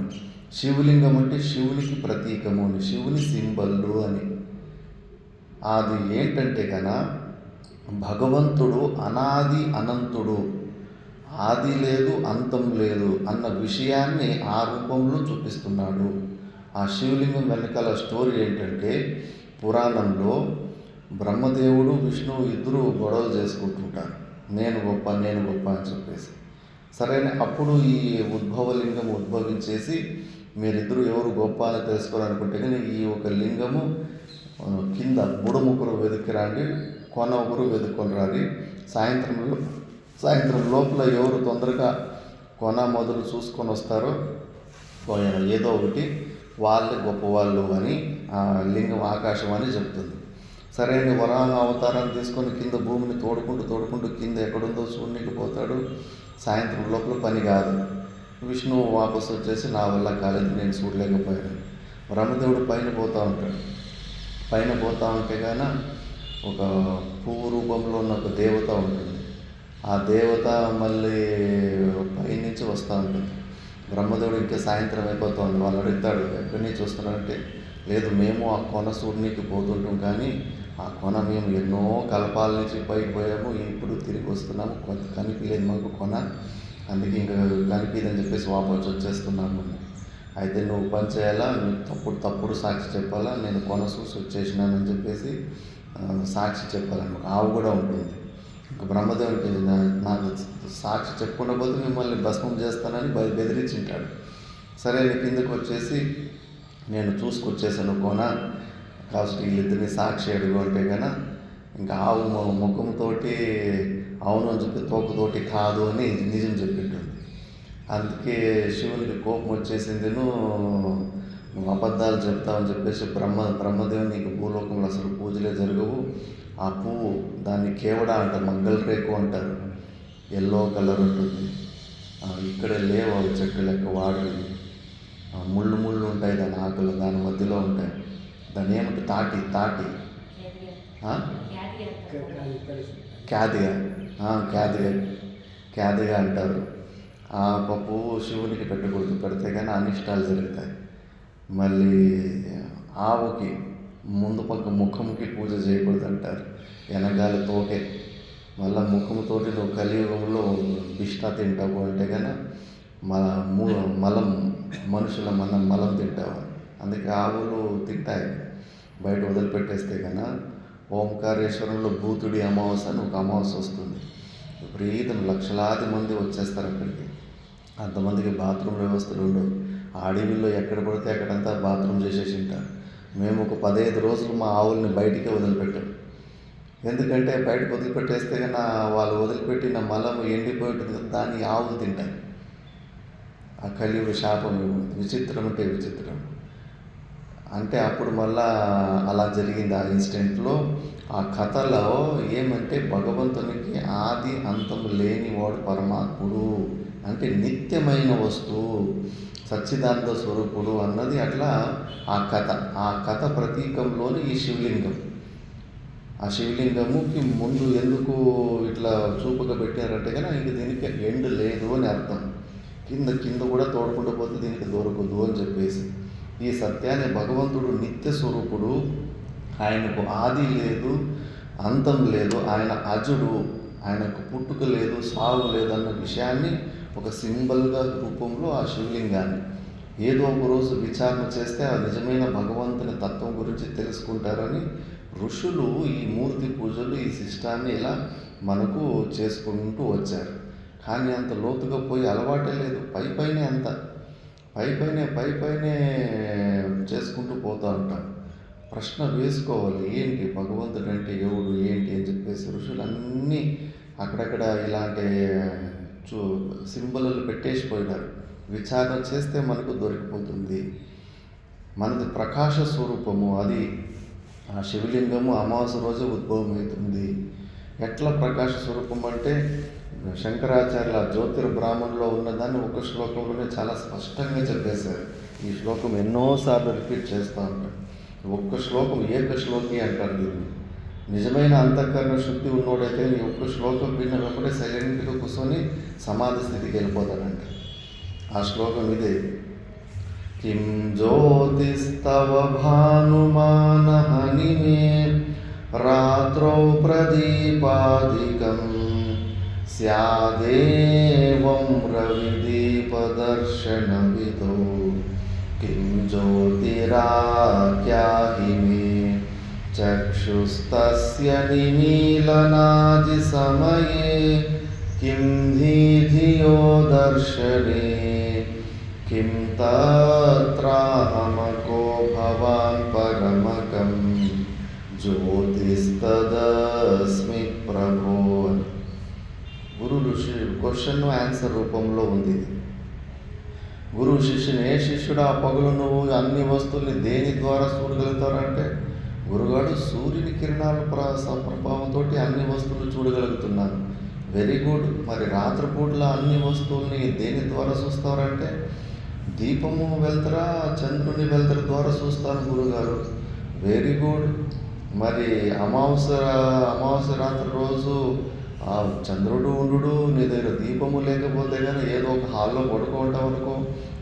శివలింగం అంటే శివునికి ప్రతీకము అని, శివుని సింబల్లు అని. అది ఏంటంటే కన్నా భగవంతుడు అనాది అనంతుడు, ఆది లేదు అంతం లేదు అన్న విషయాన్ని ఆ రూపంలో చూపిస్తున్నాడు. ఆ శివలింగం వెనకాల స్టోరీ ఏంటంటే, పురాణంలో బ్రహ్మదేవుడు, విష్ణువు ఇద్దరు గొడవలు చేసుకుంటుంటారు, నేను గొప్ప అని చెప్పేసి. సరైన అప్పుడు ఈ ఉద్భవలింగం ఉద్భవించేసి మీరిద్దరూ ఎవరు గొప్ప అని తెలుసుకోవాలనుకుంటే కానీ ఈ ఒక లింగము కింద బుడముకరు వెతికి రండి, కొన ఒకరు వెతుక్కొని రాలి. సాయంత్రం లోపల ఎవరు తొందరగా కొన మొదలు చూసుకొని వస్తారో ఏదో ఒకటి వాళ్ళే గొప్పవాళ్ళు అని ఆ లింగం ఆకాశం అని చెప్తుంది. సరే అని వరాహ అవతారాన్ని తీసుకొని కింద భూమిని తోడుకుంటూ కింద ఎక్కడుందో చూడనీకి పోతాడు. సాయంత్రం లోపల పని కాదు. విష్ణువు వాపసు వచ్చేసి నా వల్ల కాలేదు, నేను చూడలేకపోయాను. బ్రహ్మదేవుడు పైన పోతా ఉంటే గాన ఒక పువ్వు రూపంలో ఉన్న ఒక దేవత ఉంటుంది. ఆ దేవత మళ్ళీ పైనుంచి వస్తూ ఉంటుంది. బ్రహ్మదేవుడు ఇంకా సాయంత్రం అయిపోతూ ఉంది. వాళ్ళు అడుగుతాడు, ఎక్కడి నుంచి వస్తున్నారంటే, లేదు మేము ఆ కొన చూడనీకి పోతుంటాం, కానీ ఆ కొన మేము ఎన్నో కల్పాల నుంచి పైకి పోయాము, ఇప్పుడు తిరిగి వస్తున్నాము, కనిపించలేదు మాకు కొన, అందుకే ఇంకా కనిపించదని చెప్పేసి వాపసు వచ్చేస్తున్నాము. అయితే నువ్వు పని చేయాలా, నువ్వు తప్పుడు సాక్షి చెప్పాలా, నేను కొన చూసి వచ్చేసినానని చెప్పేసి సాక్షి చెప్పాలని. ఆవు కూడా ఉంటుంది. ఇంకా బ్రహ్మదేవునికి నాకు సాక్షి చెప్పుకున్న పోతే మిమ్మల్ని భస్మం చేస్తానని బెదిరించింటాడు. సరే కిందకు వచ్చేసి నేను చూసుకొచ్చేసాను కొన, కాబట్టి వీళ్ళిద్దరిని సాక్షి అడుగు అంటే కన్నా ఇంకా ఆవు ముఖంతో అవును అని చెప్పి తోకతోటి కాదు అని నిజం చెప్పింటుంది. అందుకే శివునికి కోపం వచ్చేసింది, నువ్వు అబద్ధాలు చెప్తావని చెప్పేసి బ్రహ్మదేవుని నీకు భూలోకంలో అసలు పూజలే జరగవు. ఆ పువ్వు దాన్ని కేవడా అంటారు, మంగళ రేకు అంటారు, ఎల్లో కలర్ ఉంటుంది. ఇక్కడే లేవు అవి చెట్టు లెక్క వాడి ముళ్ళు ఉంటాయి దాని ఆకులు, దాని మధ్యలో ఉంటాయి. దాన్ని ఏమంటే తాటి క్యాదిగా అంటారు. ఆ పువ్వు శివునికి పెట్టకూడదు, పెడితే కానీ అనిష్టాలు జరుగుతాయి. మళ్ళీ ఆవుకి ముందు పక్క ముఖంకి పూజ చేయకూడదు అంటారు, వెనకాల తోటే. మళ్ళీ ముఖంతోటి నువ్వు కలియుగంలో బిష్ట తింటావు అంటే కన్నా మలం మనుషుల మలం తింటావు. అందుకే ఆవులు తింటాయి బయట వదిలిపెట్టేస్తే కన్నా. ఓంకారేశ్వరంలో భూతుడి అమావాస్య అని ఒక అమావాస్య వస్తుంది. విపరీతం లక్షలాది మంది వచ్చేస్తారు అక్కడికి. అంతమందికి బాత్రూమ్ వ్యవస్థలు ఉండవు. అడవిలో ఎక్కడ పడితే అక్కడంతా బాత్రూమ్ చేసేసి ఉంటారు. మేము ఒక 15 రోజులు మా ఆవుల్ని బయటికే వదిలిపెట్టాం. ఎందుకంటే బయటకు వదిలిపెట్టేస్తే కన్నా వాళ్ళు వదిలిపెట్టిన మలం ఎండిపోయి ఉంటుంది, దాన్ని ఆవులు తింటాయి. ఆ కలియుగ శాపం విచిత్రం అంటే విచిత్రం. అంటే అప్పుడు మళ్ళా అలా జరిగింది. ఆ ఇన్సిడెంట్లో ఆ కథలో ఏమంటే భగవంతునికి ఆది అంతం లేనివాడు పరమాత్ముడు, అంటే నిత్యమైన వస్తువు, సచ్చిదానంద స్వరూపుడు అన్నది అట్లా ఆ కథ ప్రతీకంలోని ఈ శివలింగం. ఆ శివలింగముకి ముందు ఎందుకు ఇట్లా చూపుగా పెట్టారంటే కానీ ఇంక దీనికి ఎండ్ లేదు అని అర్థం. కింద కూడా తోడుకుంటూ పోతే దీనికి దొరకదు అని చెప్పేసి. ఈ సత్యాన్ని భగవంతుడు నిత్య స్వరూపుడు, ఆయనకు ఆది లేదు అంతం లేదు, ఆయన అజుడు, ఆయనకు పుట్టుక లేదు సావు లేదు అన్న విషయాన్ని ఒక సింబల్గా రూపంలో ఆ శివలింగాన్ని ఏదో ఒక రోజు విచారణ చేస్తే ఆ నిజమైన భగవంతుని తత్వం గురించి తెలుసుకుంటారని ఋషులు ఈ మూర్తి పూజలు ఈ శిష్టాన్ని ఇలా మనకు చేసుకుంటూ వచ్చారు. కానీ అంత లోతుగా పోయి అలవాటే లేదు. పైపైనే చేసుకుంటూ పోతూ ఉంటాం. ప్రశ్న వేసుకోవాలి, ఏంటి భగవంతుడు అంటే ఎవడు ఏంటి అని చెప్పేసి ఋషులన్నీ అక్కడక్కడ ఇలాంటి సింబల్లు పెట్టేసిపోయినారు. విచారణ చేస్తే మనకు దొరికిపోతుంది. మనది ప్రకాశ స్వరూపము, అది ఆ శివలింగము అమావాస్య రోజు ఉద్భవం అవుతుంది. ఎట్లా ప్రకాశ స్వరూపం అంటే శంకరాచార్యుల జ్యోతిర్బ్రాహ్మణంలో ఉన్నదాన్ని ఒక శ్లోకంలోనే చాలా స్పష్టంగా చెప్పేశారు. ఈ శ్లోకం ఎన్నోసార్లు రిపీట్ చేస్తూ ఉంటారు. ఒక్క శ్లోకం ఏకశ్లోకి అంటారు దీన్ని. నిజమైన అంతఃకరణ శుద్ధి ఉన్నోడైతే నీ ఒక్క శ్లోకం విన్నప్పుడే సైలెంట్గా కూర్చొని సమాధి స్థితికి వెళ్ళిపోతాడంట. ఆ శ్లోకం ఇదే: కిం జ్యోతిస్తవ భానుమానహనిమే రాత్రౌ ప్రదీపాదికం స్యాదేవం రవిదీపదర్శనవిదో కిం జ్యోతిరాఖ్యాహి మే చక్షుస్తస్య నిమీలనాది సమయే కిం ధియో దర్శనే కిం తత్రాహమకో భవాన్ పరమకం జ్యోతిస్తదస్మి ప్రభో. గురువు క్వశ్చన్ ఆన్సర్ రూపంలో ఉంది. గురువు శిష్యుని, ఏ శిష్యుడు ఆ పగులు నువ్వు అన్ని వస్తువుల్ని దేని ద్వారా చూడగలుగుతారంటే, గురుగాడు సూర్యుని కిరణాల ప్రభావంతో అన్ని వస్తువులు చూడగలుగుతున్నాను. Very good. మరి రాత్రిపూట్ల అన్ని వస్తువుల్ని దేని ద్వారా చూస్తారంటే, దీపము వెళ్తారా చంద్రుని వెళ్తారు ద్వారా చూస్తాను గురుగారు. Very good. మరి అమావాస్య రాత్రి రోజు ఆ చంద్రుడు ఉండు, నీ దగ్గర దీపము లేకపోతే కానీ ఏదో ఒక హాల్లో పడుకుంటావు అనుకో,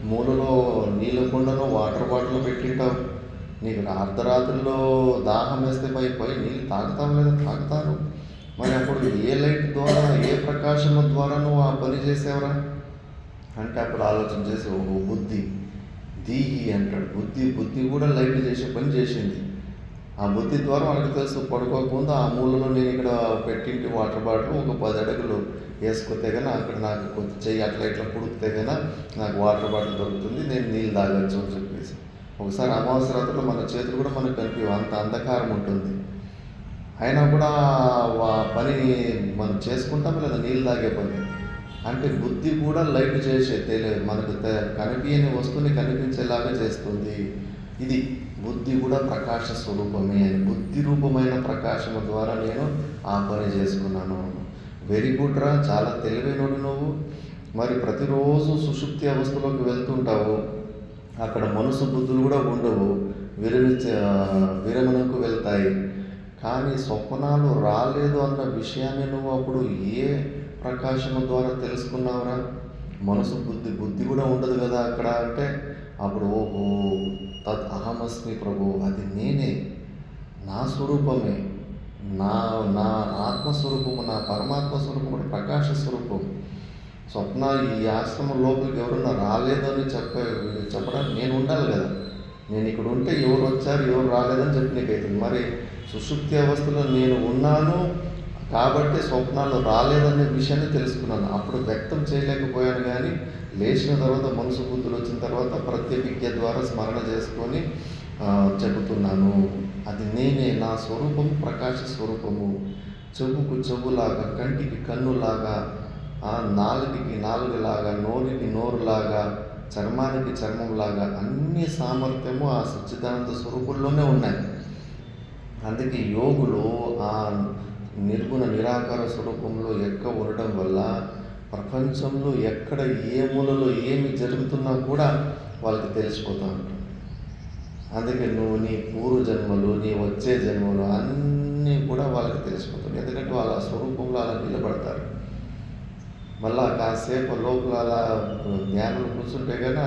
మూలలో నీళ్ళ కుండలో వాటర్ బాటిల్ పెట్టింటావు. నీకు అర్ధరాత్రిలో దాహం వేస్తే పోయి నీళ్ళు తాగుతావు లేదా? తాగుతారు. మరి అప్పుడు ఏ లైట్ ద్వారా, ఏ ప్రకాశము ద్వారా నువ్వు ఆ పని చేసేవరా అంటే అప్పుడు ఆలోచన చేసి, ఓహో బుద్ధి దీహి అంటాడు. బుద్ధి కూడా లైట్ చేసే పని చేసింది. ఆ బుద్ధి ద్వారా వాళ్ళకి తెలుసు, పడుకోకముందు ఆ మూలలో నేను ఇక్కడ పెట్టింటి వాటర్ బాటిల్ ఒక 10 అడుగులు వేసుకొతే కానీ అక్కడ నాకు కొద్ది చెయ్యి అట్లా ఇట్లా పుడితే కానీ నాకు వాటర్ బాటిల్ దొరుకుతుంది, నేను నీళ్ళు తాగొచ్చు అని చెప్పేసి. ఒకసారి అమావాస్య రాత్రిలో మన చేతులు కూడా మనకు కనిపించవు, అంత అంధకారం ఉంటుంది. అయినా కూడా ఆ పని మనం చేసుకుంటాం లేదా, నీళ్ళు తాగే పని. అంటే బుద్ధి కూడా లైట్ చేసే మనకు కనిపించని వస్తువుని కనిపించేలాగా చేస్తుంది. ఇది బుద్ధి కూడా ప్రకాశ స్వరూపమే అని, బుద్ధి రూపమైన ప్రకాశము ద్వారా నేను ఆ పని చేసుకున్నాను. వెరీ గుడ్ రా, చాలా తెలివైనడు నువ్వు. మరి ప్రతిరోజు సుషుప్తి అవస్థలోకి వెళ్తుంటావు, అక్కడ మనసు బుద్ధులు కూడా ఉండవు, విరమణకు వెళ్తాయి. కానీ స్వప్నాలు రాలేదు అన్న విషయాన్ని నువ్వు అప్పుడు ఏ ప్రకాశము ద్వారా తెలుసుకున్నావురా? మనసు బుద్ధి కూడా ఉండదు కదా అక్కడ. అంటే అప్పుడు ఓహో తద్ అహమస్మి ప్రభు, అది నేనే, నా స్వరూపమే, నా ఆత్మస్వరూపము, నా పరమాత్మ స్వరూపము, ప్రకాశ స్వరూపం. స్వప్న ఈ ఆశ్రమం లోపలికి ఎవరన్నా రాలేదని చెప్పడానికి నేను ఉండాలి కదా. నేను ఇక్కడ ఉంటే ఎవరు వచ్చారు ఎవరు రాలేదని చెప్పినకైతుంది. మరి సుషుప్తి అవస్థలో నేను ఉన్నాను కాబట్టి స్వప్నాలు రాలేదనే విషయాన్ని తెలుసుకున్నాను. అప్పుడు వ్యక్తం చేయలేకపోయాను, కానీ లేచిన తర్వాత మనసు బుద్ధులు వచ్చిన తర్వాత ప్రత్యభిజ్ఞ ద్వారా స్మరణ చేసుకొని చెబుతున్నాను. అది నేనే, నా స్వరూపము ప్రకాశ స్వరూపము. చెవుకు చెవులాగా, కంటికి కన్నులాగా, నాలుగుకి నాలుగులాగా, నోరుకి నోరులాగా, చర్మానికి చర్మంలాగా అన్ని సామర్థ్యము ఆ సచ్చిదానంద స్వరూపుల్లోనే ఉన్నాయి. అందుకే యోగులు ఆ నిర్గుణ నిరాకార స్వరూపంలో ఉండడం వల్ల ప్రపంచంలో ఎక్కడ ఏ మూలలో ఏమి జరుగుతున్నా కూడా వాళ్ళకి తెలిసిపోతూ ఉంటుంది. అందుకే నువ్వు నీ పూర్వ జన్మలు, నీ వచ్చే జన్మలు అన్నీ కూడా వాళ్ళకి తెలిసిపోతుంది. ఎందుకంటే వాళ్ళ స్వరూపంలో అలా నిలబడతారు. మళ్ళా కాసేపు లోపల అలా జ్ఞానం కూర్చుంటే కనుక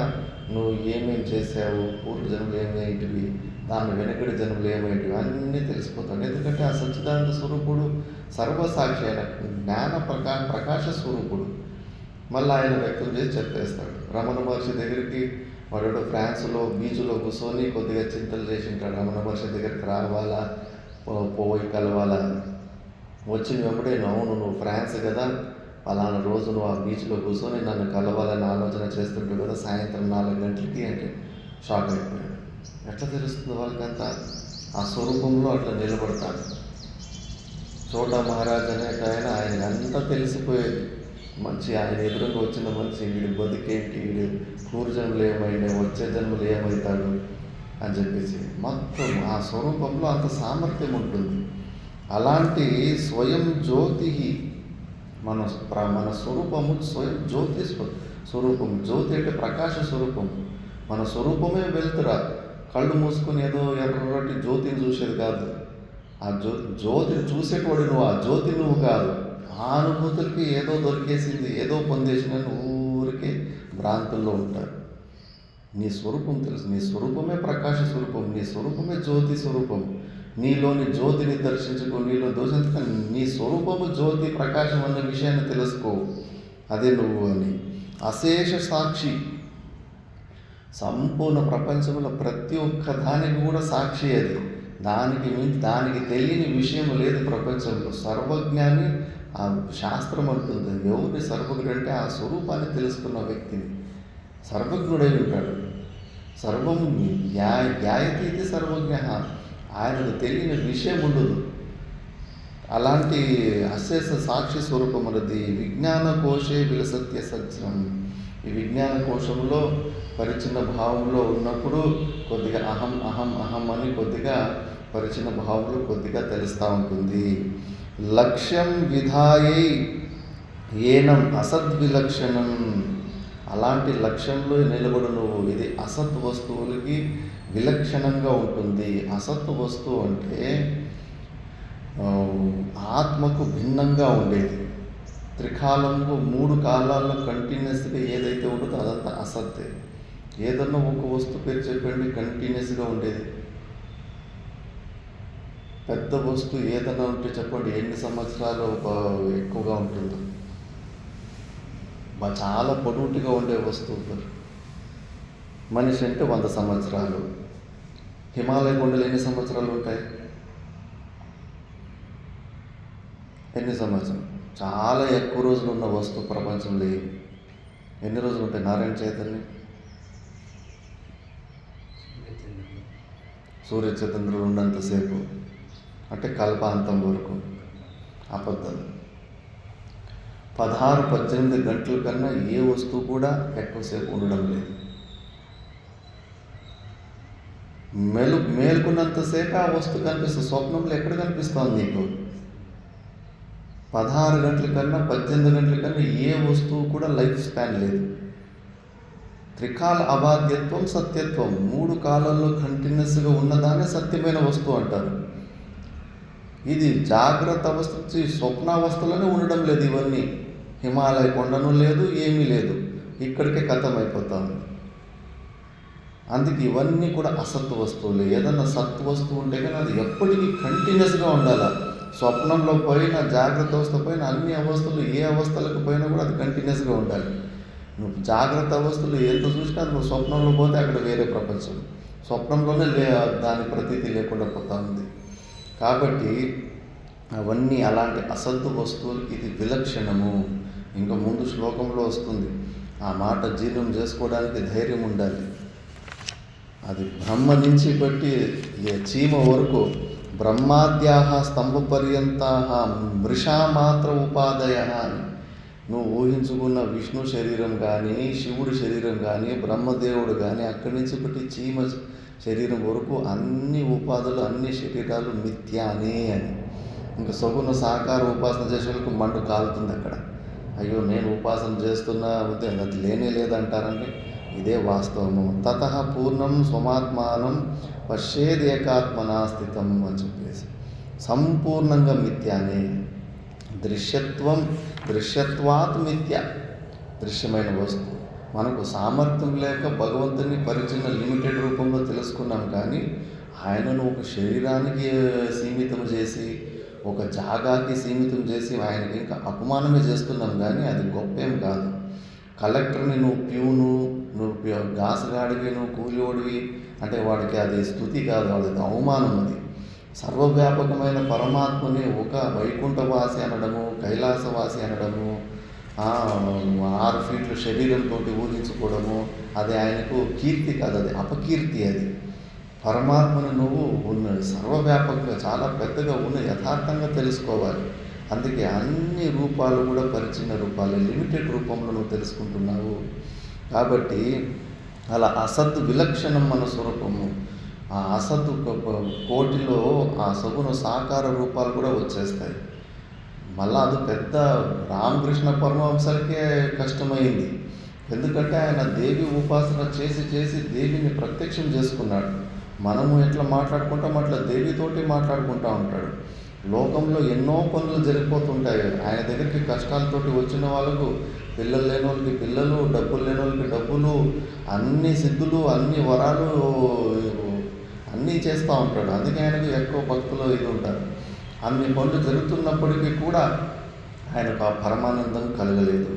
నువ్వు ఏమేమి చేసావు, పూర్వ జన్మలు ఏమేంటివి, దాని వెనకడి జన్మలు ఏమేంటివి అన్నీ తెలిసిపోతాడు. ఎందుకంటే ఆ సచ్చిదానంద స్వరూపుడు సర్వసాక్షి, ఆయన జ్ఞాన ప్రకాశ స్వరూపుడు. మళ్ళీ ఆయన వ్యక్తం చేసి చెప్పేస్తాడు. రమణ మహర్షి దగ్గరికి వాడు ఫ్రాన్స్లో బీచ్లో కూర్చొని కొద్దిగా చింతలు చేసి ఉంటాడు. రమణ మహర్షి దగ్గరికి రావాలా, పోయి కలవాలా. వచ్చిన వెంబడే అవును నువ్వు ఫ్రాన్స్ కదా, పలానా రోజు నువ్వు ఆ బీచ్లో కూర్చొని నన్ను కలవాలని ఆలోచన చేస్తుంటావు కదా సాయంత్రం 4 గంటలకి అంటే షాక్ అయిపోయాడు. ఎట్లా తెలుస్తుంది వాళ్ళకంతా? ఆ స్వరూపంలో అట్లా నిలబడతాడు. చోటా మహారాజ్ అనేట ఆయన అంతా తెలిసిపోయేది. మంచి ఆయన ఎదురుగా వచ్చిన మనిషి, వీడి బతికేంటి, వీడి పూర్వ జన్మలు ఏమైనా, వచ్చే జన్మలు ఏమవుతాడు అని చెప్పేసి మొత్తం ఆ స్వరూపంలో అంత సామర్థ్యం ఉంటుంది. అలాంటి స్వయం జ్యోతి మన స్వరూపము స్వయం జ్యోతి స్వరూపం. జ్యోతి అంటే ప్రకాశ స్వరూపం. మన స్వరూపమే వెళ్తురా. కళ్ళు మూసుకొని ఏదో ఎర్రటి జ్యోతిని చూసేది కాదు. ఆ జ్యోతిని చూసేటవాడు నువ్వు, ఆ జ్యోతి నువ్వు కాదు. ఆ అనుభూతులకి ఏదో దొరికేసింది, ఏదో పొందేసిన ఊరికే భ్రాంతుల్లో ఉంటారు. నీ స్వరూపం తెలుసు. నీ స్వరూపమే ప్రకాశ స్వరూపం, నీ స్వరూపమే జ్యోతి స్వరూపం. నీలోని జ్యోతిని దర్శించుకో, నీలో దోషించుకో. నీ స్వరూపము జ్యోతి ప్రకాశం అన్న విషయాన్ని తెలుసుకో, అదే నువ్వు అని. అశేష సాక్షి, సంపూర్ణ ప్రపంచంలో ప్రతి ఒక్క దానికి కూడా సాక్షి అది. దానికి తెలియని విషయం లేదు ప్రపంచంలో. సర్వజ్ఞాని ఆ శాస్త్రం అంటుంది. ఎవరిని సర్వజ్ఞుడు అంటే ఆ స్వరూపాన్ని తెలుసుకున్న వ్యక్తిని. సర్వజ్ఞుడై ఉంటాడు. సర్వం జ్ఞాయతి ఇది సర్వజ్ఞ. ఆయనకు తెలియని విషయం ఉండదు. అలాంటి అశేష సాక్షి స్వరూపములది. విజ్ఞాన కోశే విలసత్య సత్యం. ఈ విజ్ఞాన కోశంలో పరిచ్ఛిన్న భావంలో ఉన్నప్పుడు కొద్దిగా అహం అహం అహం అని కొద్దిగా పరిచ్ఛిన్న భావంలో కొద్దిగా తెలుస్తూ ఉంటుంది. లక్ష్యం విధాయై ఏనం అసద్విలక్షణం. అలాంటి లక్ష్యంలో నిలబడు నువ్వు. ఇది అసత్ వస్తువులకి విలక్షణంగా ఉంటుంది. అసత్ వస్తువు అంటే ఆత్మకు భిన్నంగా ఉండేది. త్రికాలంలో 3 కాలాల్లో కంటిన్యూస్గా ఏదైతే ఉంటుందో అదంతా అసత్తే. ఏదన్నా ఒక వస్తువు పేరు చెప్పండి కంటిన్యూస్గా ఉండేది. పెద్ద వస్తువు ఏదన్నా ఉంటే చెప్పండి ఎన్ని సంవత్సరాలు ఎక్కువగా ఉంటుందో. చాలా పొడుగుగా ఉండే వస్తువు మనిషి అంటే 100 సంవత్సరాలు. హిమాలయ కొండలు ఎన్ని సంవత్సరాలు ఉంటాయి? ఎన్ని సంవత్సరాలు? చాలా ఎక్కువ రోజులు ఉన్న వస్తువు ప్రపంచంలో ఎన్ని రోజులు ఉంటాయి? నారాయణ చైతన్యం సూర్య చంద్రులు ఉన్నంతసేపు అంటే కల్పాంతం వరకు. అబద్ధం. 16-18 గంటల కన్నా ఏ వస్తువు కూడా ఎక్కువసేపు ఉండడం లేదు. మేలుకున్నంతసేపు ఆ వస్తువు కనిపిస్తుంది. స్వప్నంలో ఎక్కడ కనిపిస్తుంది నీకు? 16 గంటల కన్నా 18 గంటల కన్నా ఏ వస్తువు కూడా లైఫ్ స్పాన్ లేదు. త్రికాల అబాధ్యత్వం సత్యత్వం. 3 కాలాల్లో కంటిన్యూస్గా ఉన్నదానే సత్యమైన వస్తువు అంటారు. ఇది జాగ్రత్త అవస్థ నుంచి స్వప్నావస్థలోనే ఉండడం లేదు. ఇవన్నీ హిమాలయ కొండను లేదు, ఏమీ లేదు. ఇక్కడికే కథం అయిపోతా ఉంది. అందుకే ఇవన్నీ కూడా అసత్ వస్తువులు. ఏదన్నా సత్ వస్తువు ఉంటే కానీ అది ఎప్పటికీ కంటిన్యూస్గా ఉండాలి. స్వప్నంలో పోయినా జాగ్రత్త అవస్థ పోయినా అన్ని అవస్థలు ఏ అవస్థలకు పోయినా కూడా అది కంటిన్యూస్గా ఉండాలి. నువ్వు జాగ్రత్త అవస్థలు ఎంత చూసినా నువ్వు స్వప్నంలో పోతే అక్కడ వేరే ప్రపంచం. స్వప్నంలోనే దాని ప్రతీతి లేకుండా పోతా ఉంది. కాబట్టి అవన్నీ అలాంటి అసత్తు వస్తువులు. ఇది విలక్షణము. ఇంకా ముందు శ్లోకంలో వస్తుంది. ఆ మాట జీర్ణం చేసుకోవడానికి ధైర్యం ఉండాలి. అది బ్రహ్మ నుంచి బట్టి చీమ వరకు బ్రహ్మాద్యాహ స్తంభపర్యంతాహ మృషా మాత్ర ఉపాదయ అని నువ్వు ఊహించుకున్న విష్ణు శరీరం కానీ, శివుడి శరీరం కానీ, బ్రహ్మదేవుడు కానీ, అక్కడి నుంచి బట్టి చీమ శరీరం వరకు అన్ని ఉపాధులు, అన్ని శరీరాలు మిథ్యానే అని. ఇంకా సగుణ సాకార ఉపాసన చేసే వాళ్ళకి మండు కాలుతుంది అక్కడ. అయ్యో నేను ఉపాసన చేస్తున్నా అది లేనే లేదంటారంటే ఇదే వాస్తవము. తతః పూర్ణం స్వమాత్మానం పశ్యేదేకాత్మనా స్థితం అని చెప్పేసి సంపూర్ణంగా మిథ్యానే. దృశ్యత్వాత్ మిథ్య. దృశ్యమైన వస్తువు. మనకు సామర్థ్యం లేక భగవంతుని పరిచిన లిమిటెడ్ రూపంలో తెలుసుకున్నాం. కానీ ఆయనను ఒక శరీరానికి సీమితం చేసి, ఒక జాగాకి సీమితం చేసి ఆయనకి ఇంకా అపమానమే చేస్తున్నాం. కానీ అది గొప్పేం కాదు. కలెక్టర్ని నువ్వు ప్యూను, నువ్వు గాసగాడివి, నువ్వు కూలివాడివి అంటే వాడికి అది స్థుతి కాదు, వాడికి అవమానం. అది సర్వవ్యాపకమైన పరమాత్మని ఒక వైకుంఠవాసి అనడము, కైలాసవాసి అనడము, 6 ఫీట్ల శరీరంతో ఊహించుకోవడము అది ఆయనకు కీర్తి కాదు, అది అపకీర్తి. అది పరమాత్మను నువ్వు సర్వవ్యాపకంగా చాలా పెద్దగా ఉన్న యథార్థంగా తెలుసుకోవాలి. అందుకే అన్ని రూపాలు కూడా పరిచిన రూపాలు, లిమిటెడ్ రూపంలో నువ్వు తెలుసుకుంటున్నావు. కాబట్టి అలా అసత్ విలక్షణం మన స్వరూపము. ఆ అసత్ కోటిలో ఆ సగుణ సాకార రూపాలు కూడా వచ్చేస్తాయి. మళ్ళా అది పెద్ద రామకృష్ణ పరమహంసలకే కష్టమైంది. ఎందుకంటే ఆయన దేవి ఉపాసన చేసి చేసి దేవిని ప్రత్యక్షం చేసుకున్నాడు. మనము ఎట్లా మాట్లాడుకుంటాం అట్లా దేవితోటి మాట్లాడుకుంటూ ఉంటాడు. లోకంలో ఎన్నో పనులు జరిగిపోతుంటాయి. ఆయన దగ్గరికి కష్టాలతోటి వచ్చిన వాళ్ళకు, పిల్లలు లేని వాళ్ళకి పిల్లలు, డబ్బులు లేని వాళ్ళకి డబ్బులు, అన్ని సిద్ధులు, అన్ని వరాలు అన్నీ చేస్తూ ఉంటాడు. అందుకే ఆయనకు ఎక్కువ భక్తులు ఇది ఉంటారు. అన్ని పనులు జరుగుతున్నప్పటికీ కూడా ఆయనకు ఆ పరమానందం కలగలేదు.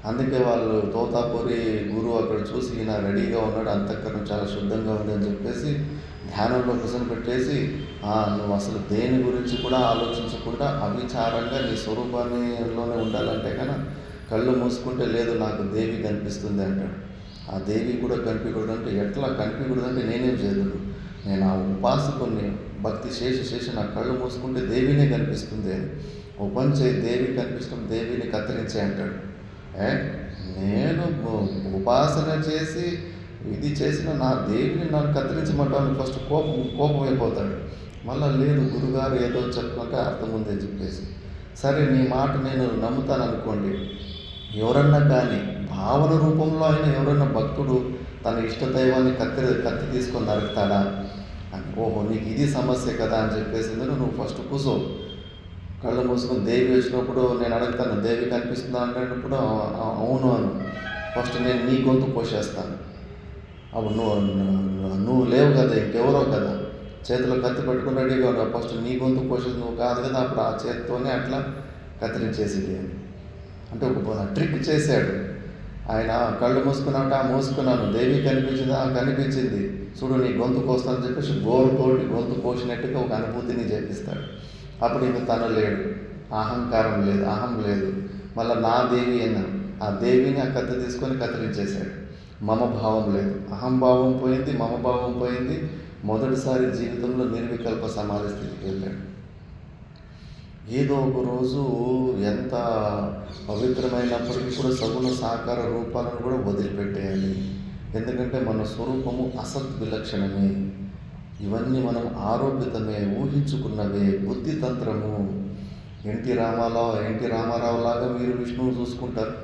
అందుకే వాళ్ళు తోతాపూరి గురువు అక్కడ చూసి ఈయన రెడీగా ఉన్నాడు, అంతఃకరణం చాలా శుద్ధంగా ఉంది అని చెప్పేసి ధ్యానంలో కూర్చొని నువ్వు అసలు దేని గురించి కూడా ఆలోచించకుండా అవిచారంగా నీ స్వరూపాన్నిలోనే ఉండాలంటే కన్నా కళ్ళు మూసుకుంటే లేదు నాకు దేవి కనిపిస్తుంది అంటాడు. ఆ దేవి కూడా కనిపించకూడదంటే ఎట్లా కనిపించకూడదంటే నేనేం చేయలేదు. నేను ఆ ఉపాసకుని భక్తి చేసి నా కళ్ళు మూసుకుంటే దేవినే కనిపిస్తుంది అని. ఓపెన్ చేయి, దేవి కనిపిస్తుంది, దేవిని కత్తిరించే అంటాడు. నేను ఉపాసన చేసి ఇది చేసిన నా దేవిని నన్ను కత్తిరించమంటాను, ఫస్ట్ కోపం అయిపోతాడు. మళ్ళీ లేదు, గురుగారు ఏదో చెప్పమంటే అర్థం ఉందని చెప్పేసి, సరే నీ మాట నేను నమ్ముతాను అనుకోండి. ఎవరన్నా కానీ భావన రూపంలో అయినా ఎవరన్నా భక్తుడు తన ఇష్టదైవాన్ని కత్తి తీసుకొని నరుకుతాడా అని, ఓహో నీకు ఇది సమస్య కదా అని చెప్పేసి నువ్వు ఫస్ట్ కూర్చో, కళ్ళు మూసుకొని దేవి వచ్చినప్పుడు నేను అడుగుతాను, దేవి కనిపిస్తుందా అంటేటప్పుడు అవును అను. ఫస్ట్ నేను నీ గొంతు కోసేస్తాను. అప్పుడు నువ్వు లేవు కదా, ఇంకెవరో కదా, చేతిలో కత్తి పట్టుకుని రెడీగా ఉన్నావు, ఫస్ట్ నీ గొంతు కోసేది నువ్వు కాదు కదా, అప్పుడు ఆ చేతితోనే అట్లా కత్తిరించేసింది అని. అంటే ఒక ట్రిక్ చేశాడు ఆయన. కళ్ళు మూసుకున్నాను, దేవి కనిపించిందా, కనిపించింది, చూడు నీ గొంతు కోస్తానని చెప్పేసి గోరుతోటి గొంతు కోసినట్టుగా ఒక అనుభూతిని చేపిస్తాడు. అప్పుడు ఇంక తను లేడు, అహంకారం లేదు, అహం లేదు. మళ్ళీ నా దేవి అన్నాను, ఆ దేవిని ఆ కత్తి తీసుకొని కత్తిరించేశాడు. మమభావం లేదు, అహంభావం పోయింది, మమభావం పోయింది. మొదటిసారి జీవితంలో నిర్వికల్ప సమాధి స్థితికి వెళ్ళాడు. ఏదో ఒక రోజు ఎంత పవిత్రమైనప్పటికీ కూడా సగుణ సాకార రూపాలను కూడా వదిలిపెట్టేయాలి. ఎందుకంటే మన స్వరూపము అసత్ విలక్షణమే. ఇవన్నీ మనం ఆరోపితమే, ఊహించుకున్నవే, బుద్ధితంత్రము. ఎన్టీ రామారావు లాగా మీరు విష్ణువు చూసుకుంటారు.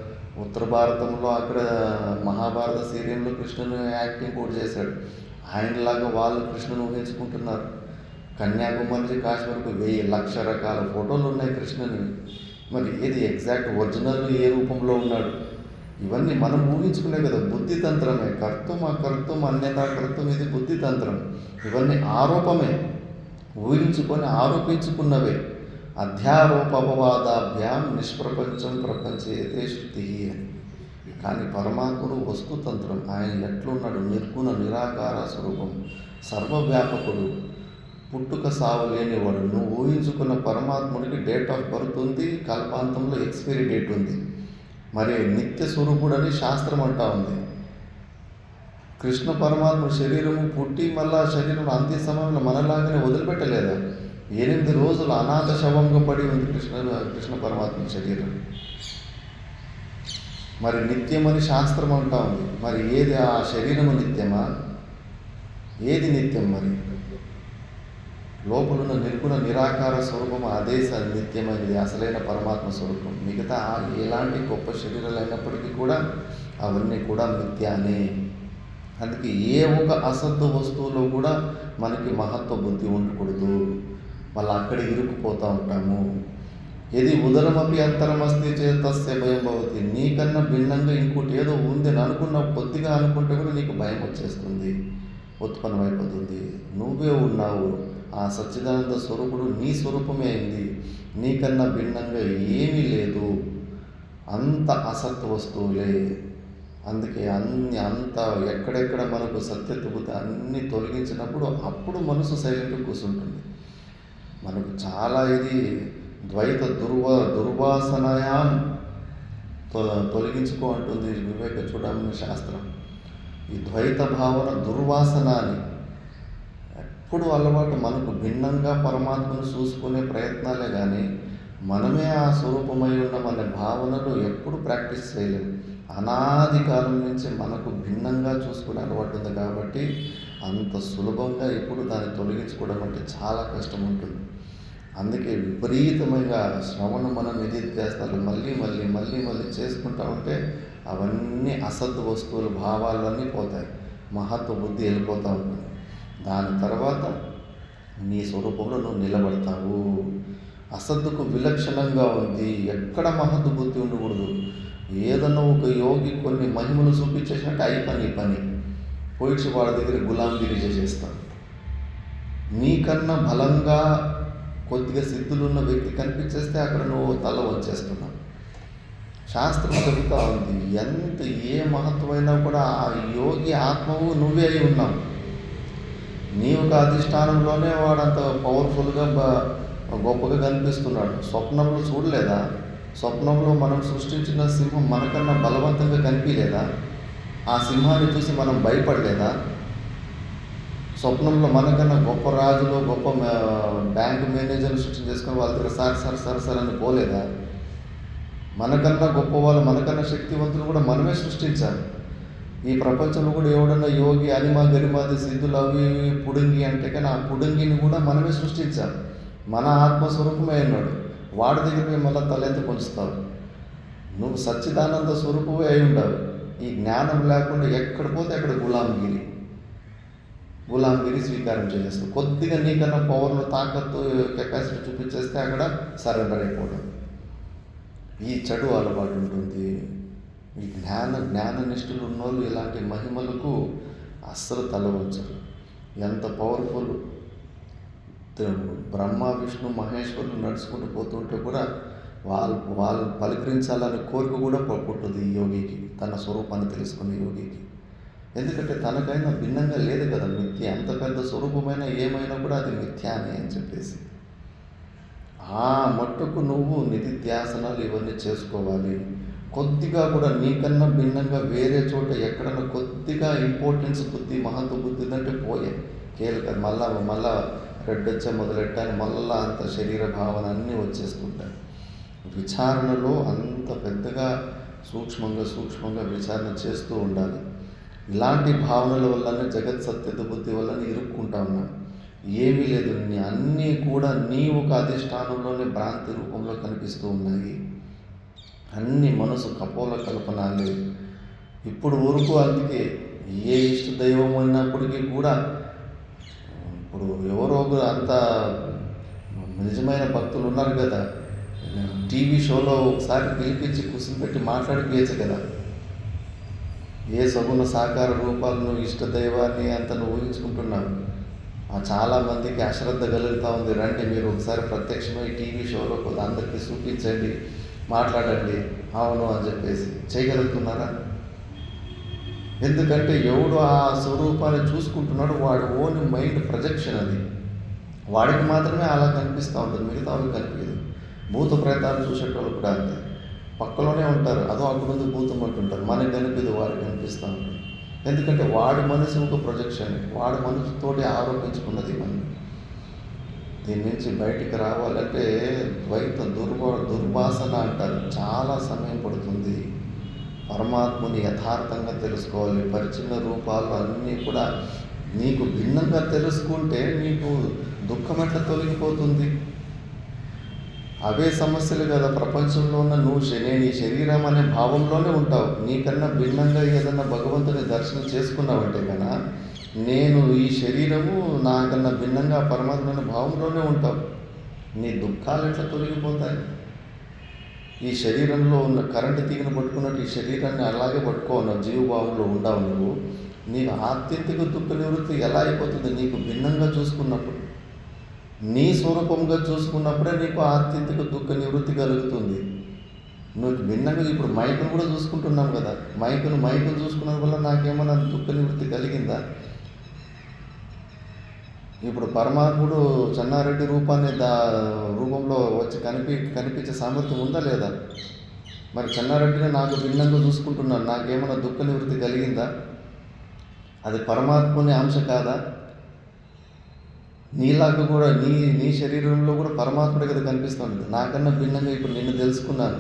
ఉత్తర భారతంలో అక్కడ మహాభారత సీరియల్లో కృష్ణుని యాక్టింగ్ కూడా చేశాడు. ఆయనలాగా వాళ్ళు కృష్ణుని ఊహించుకుంటున్నారు. కన్యాకుమారి నుంచి కాశ్మీర్కు 1,00,000 రకాల ఫోటోలు ఉన్నాయి కృష్ణుని. మరి ఏది ఎగ్జాక్ట్ ఒరిజినల్ ఏ రూపంలో ఉన్నాడు? ఇవన్నీ మనం ఊహించుకునే కదా, బుద్ధితంత్రమే. కర్తం అన్యథా కర్తం, ఇది బుద్ధితంత్రం. ఇవన్నీ ఆరోపమే, ఊహించుకొని ఆరోపించుకున్నవే. అధ్యారోపవాదాభ్యాం నిష్ప్రపంచం ప్రపంచేతే శృతి అని. కానీ పరమాత్ముడు వస్తుతంత్రం. ఆయన ఎట్లున్నాడు? నిర్గుణ నిరాకార స్వరూపం, సర్వవ్యాపకుడు, పుట్టుక సావు లేనివాడు. నువ్వు ఊహించుకున్న పరమాత్ముడికి డేట్ ఆఫ్ బర్త్ ఉంది, కల్పాంతంలో ఎక్స్పైరీ డేట్ ఉంది. మరి నిత్య స్వరూపుడని శాస్త్రం అంటా ఉంది. కృష్ణ పరమాత్మ శరీరము పుట్టి మళ్ళా శరీరం అంత్య సమయంలో మనలాగానే వదిలిపెట్టలేదా? 8 రోజులు అనాథ శవంగా పడి ఉంది కృష్ణ పరమాత్మ శరీరం. మరి నిత్యమని శాస్త్రం అంటా ఉంది. మరి ఏది ఆ శరీరము నిత్యమా? ఏది నిత్యం? మరి లోపలున్న నిర్గుణ నిరాకార స్వరూపం అదే నిత్యమైనది, అసలైన పరమాత్మ స్వరూపం. మిగతా ఎలాంటి గొప్ప శరీరాలు అయినప్పటికీ కూడా అవన్నీ కూడా మిథ్యానే. అందుకే ఏ ఒక అసత్తు వస్తువులో కూడా మనకి మహత్వ బుద్ధి ఉండకూడదు. మళ్ళీ అక్కడ ఇరుక్కుపోతూ ఉంటాము. ఏది ఉదరమపి అంతరమస్తి చేతస్య భయం భవతి. నీకన్నా భిన్నంగా ఇంకోటి ఏదో ఉంది అని అనుకున్నావు, కొద్దిగా అనుకుంటే కూడా నీకు భయం వచ్చేస్తుంది, ఉత్పన్నమైపోతుంది. నువ్వే ఉన్నావు, ఆ సచ్చిదానంద స్వరూపుడు నీ స్వరూపమే అయింది. నీకన్నా భిన్నంగా ఏమీ లేదు, అంత అసత్ వస్తువులే. అందుకే అంత ఎక్కడెక్కడ మనకు సత్యత్వత అన్నీ తొలగించినప్పుడు అప్పుడు మనసు సైలెంట్గా కూర్చుంటుంది. మనకు చాలా ఇది ద్వైత దుర్వాసనయాం తొలగించుకో అంటుంది వివేక చూడమని శాస్త్రం. ఈ ద్వైత భావన దుర్వాసన అని ఎప్పుడు అలవాటు. మనకు భిన్నంగా పరమాత్మను చూసుకునే ప్రయత్నాలే కానీ మనమే ఆ స్వరూపమై ఉన్న భావనలు ఎప్పుడు ప్రాక్టీస్ చేయలేము. అనాది కాలం నుంచి మనకు భిన్నంగా చూసుకునే అలవాటు ఉంది కాబట్టి అంత సులభంగా ఇప్పుడు దాన్ని తొలగించుకోవడం అంటే చాలా కష్టం ఉంటుంది. అందుకే విపరీతమైన శ్రవణ మన నిధిధ్యాసాలు మళ్ళీ చేసుకుంటా ఉంటే అవన్నీ అసత్ వస్తువులు, భావాలన్నీ పోతాయి, మహత్వ బుద్ధి వెళ్ళిపోతూ ఉంటుంది. దాని తర్వాత నీ స్వరూపంలో నువ్వు నిలబడతావు. అసత్తుకు విలక్షణంగా ఉంది, ఎక్కడ మహత్వ బుద్ధి ఉండకూడదు. ఏదన్నా ఒక యోగి కొన్ని మహిమలు చూపించేసినట్టు ఈ పని పోయిడ్చి వాడి దగ్గర గులాంగిరి చేసేస్తాను. నీకన్నా బలంగా కొద్దిగా సిద్ధులున్న వ్యక్తి కనిపించేస్తే అక్కడ నువ్వు తల వచ్చేస్తున్నావు. శాస్త్రం చెబుతా ఉంది, ఎంత ఏ మహత్వమైనా కూడా ఆ యోగి ఆత్మవు నువ్వే అయి ఉన్నావు. నీ ఒక అధిష్టానంలోనే వాడంత పవర్ఫుల్గా గొప్పగా కనిపిస్తున్నాడు. స్వప్నంలో చూడలేదా? స్వప్నంలో మనం సృష్టించిన సింహం మనకన్నా బలవంతంగా కనిపించలేదా? ఆ సింహాన్ని చూసి మనం భయపడలేదా? స్వప్నంలో మనకన్నా గొప్ప రాజులు, గొప్ప బ్యాంకు మేనేజర్లు సృష్టి చేసుకుని వాళ్ళ దగ్గర సార్ అని పోలేదా? మనకన్నా గొప్పవాళ్ళు, మనకన్నా శక్తివంతులు కూడా మనమే సృష్టించాలి. ఈ ప్రపంచంలో కూడా ఎవడన్నా యోగి, అనిమ, గరిమాది, సిద్ధులు అవి పుడింగి అంటే కానీ ఆ పుడింగిని కూడా మనమే సృష్టించాలి. మన ఆత్మస్వరూపమే అయినాడు. వాడి దగ్గర మళ్ళీ తలెంత పొంచుతావు. నువ్వు సచ్చిదానంద స్వరూపమే అయి ఉండవు. ఈ జ్ఞానం లేకుండా ఎక్కడ పోతే అక్కడ గులాంగిరి స్వీకారం చేసేస్తావు. కొద్దిగా నీకన్నా పవర్లు, తాకత్తు, కెపాసిటీ చూపించేస్తే అక్కడ సరెండర్ అయిపోవడం. ఈ చెడు అలవాటు ఉంటుంది. ఈ జ్ఞాననిష్ఠులు ఉన్నోళ్ళు ఇలాంటి మహిమలకు అస్సలు తల వంచరు. ఎంత పవర్ఫుల్! బ్రహ్మ, విష్ణు, మహేశ్వరులు నడుచుకుంటూ పోతుంటే కూడా వాళ్ళు పలకరించాలనే కోరిక కూడా పుట్టదు ఈ యోగికి, తన స్వరూపాన్ని తెలుసుకునే యోగికి. ఎందుకంటే తనకైనా భిన్నంగా లేదు కదా మిథ్య. ఎంత పెద్ద స్వరూపమైన ఏమైనా కూడా అది మిథ్యానే అని చెప్పేసి ఆ మట్టుకు నువ్వు నిధిధ్యాసనాలు ఇవన్నీ చేసుకోవాలి. కొద్దిగా కూడా నీకన్నా భిన్నంగా వేరే చోట ఎక్కడన్నా కొద్దిగా ఇంపార్టెన్స్ బుద్ధి, మహంత బుద్ధి ఉందంటే పోయే కేలక మళ్ళా రెడ్డొచ్చే మొదలెట్టాని మళ్ళా అంత శరీర భావన అన్నీ వచ్చేస్తుంటాయి. విచారణలో అంత పెద్దగా సూక్ష్మంగా విచారణ చేస్తూ ఉండాలి. ఇలాంటి భావనల వల్లనే జగత్ సత్యత బుద్ధి వల్లనే ఇరుక్కుంటా ఉన్నాం. ఏమీ లేదు, అన్నీ కూడా నీ ఒక అధిష్టానంలోనే భ్రాంతి రూపంలో కనిపిస్తూ ఉన్నాయి. అన్ని మనసు కపోల కల్పనాలే. ఇప్పుడు వరకు అందుకే ఏ ఇష్ట దైవం అయినప్పటికీ కూడా ఇప్పుడు ఎవరో అంత నిజమైన భక్తులు ఉన్నారు కదా, టీవీ షోలో ఒకసారి పిలిపించి కుసిని పెట్టి మాట్లాడిపోయచ్చు కదా. ఏ సగుణ సాకార రూపాలను ఇష్టదైవాన్ని అంత నువ్వు ఊహించుకుంటున్నావు. చాలామందికి అశ్రద్ధ కలుగుతూ ఉంది. రండి మీరు ఒకసారి ప్రత్యక్షమై టీవీ షోలో అందరికీ చూపించండి, మాట్లాడండి అవును అని చెప్పేసి చేయగలుగుతున్నారా? ఎందుకంటే ఎవడు ఆ స్వరూపాన్ని చూసుకుంటున్నాడు వాడు ఓన్ మైండ్ ప్రొజెక్షన్ అది. వాడికి మాత్రమే అలా కనిపిస్తూ ఉంటుంది, మిగతా వాళ్ళకి కనిపించదు. భూత ప్రేతాలు చూసేటోళ్ళు కూడా అంతే, పక్కలోనే ఉంటారు. అదో అక్కడ ఉంది భూతం అంటుంటారు, మనకి కనిపించదు, వాడికి కనిపిస్తూ ఉంటుంది. ఎందుకంటే వాడి మనసు ఒక ప్రొజెక్షన్, వాడి మనసుతోటి ఆరోపించుకున్నది మనం. దీని నుంచి బయటికి రావాలంటే ద్వైత దుర్వాసన అంటారు, చాలా సమయం పడుతుంది. పరమాత్మని యథార్థంగా తెలుసుకోవాలి. పరిచిన్న రూపాలు అన్నీ కూడా నీకు భిన్నంగా తెలుసుకుంటే నీకు దుఃఖం ఎట్లా తొలగిపోతుంది? అవే సమస్యలు కదా ప్రపంచంలో ఉన్న. నేను ఈ శరీరం అనే భావంలోనే ఉంటావు. నీకన్నా భిన్నంగా ఏదన్నా భగవంతుని దర్శనం చేసుకున్నావంటే కన్నా నేను ఈ శరీరము నాకన్నా భిన్నంగా పరమాత్మైన భావంలోనే ఉంటావు. నీ దుఃఖాలు ఎట్లా తొలగిపోతాయి? ఈ శరీరంలో ఉన్న కరెంటు తీగను పట్టుకున్నట్టు ఈ శరీరాన్ని అలాగే పట్టుకోన్నావు, జీవభావంలో ఉండవు. నువ్వు నీకు ఆత్యంతిక దుఃఖ నివృత్తి ఎలా అయిపోతుంది? నీకు భిన్నంగా చూసుకున్నప్పుడు, నీ స్వరూపంగా చూసుకున్నప్పుడే నీకు ఆత్యంతిక దుఃఖ నివృత్తి కలుగుతుంది. నువ్వు భిన్నంగా ఇప్పుడు మైకును కూడా చూసుకుంటున్నాం కదా, మైకును చూసుకున్న వల్ల నాకేమన్నా దుఃఖ నివృత్తి కలిగిందా? ఇప్పుడు పరమాత్ముడు చెన్నారెడ్డి రూపంలో వచ్చి కనిపించే సామర్థ్యం ఉందా లేదా? మరి చెన్నారెడ్డిని నాకు భిన్నంగా చూసుకుంటున్నాను, నాకేమన్నా దుఃఖ నివృత్తి కలిగిందా? అది పరమాత్ముని అంశ కాదా? నీలాగా కూడా నీ శరీరంలో కూడా పరమాత్ముడి కదా కనిపిస్తుంది. నాకన్నా భిన్నంగా ఇప్పుడు నిన్ను తెలుసుకున్నాను.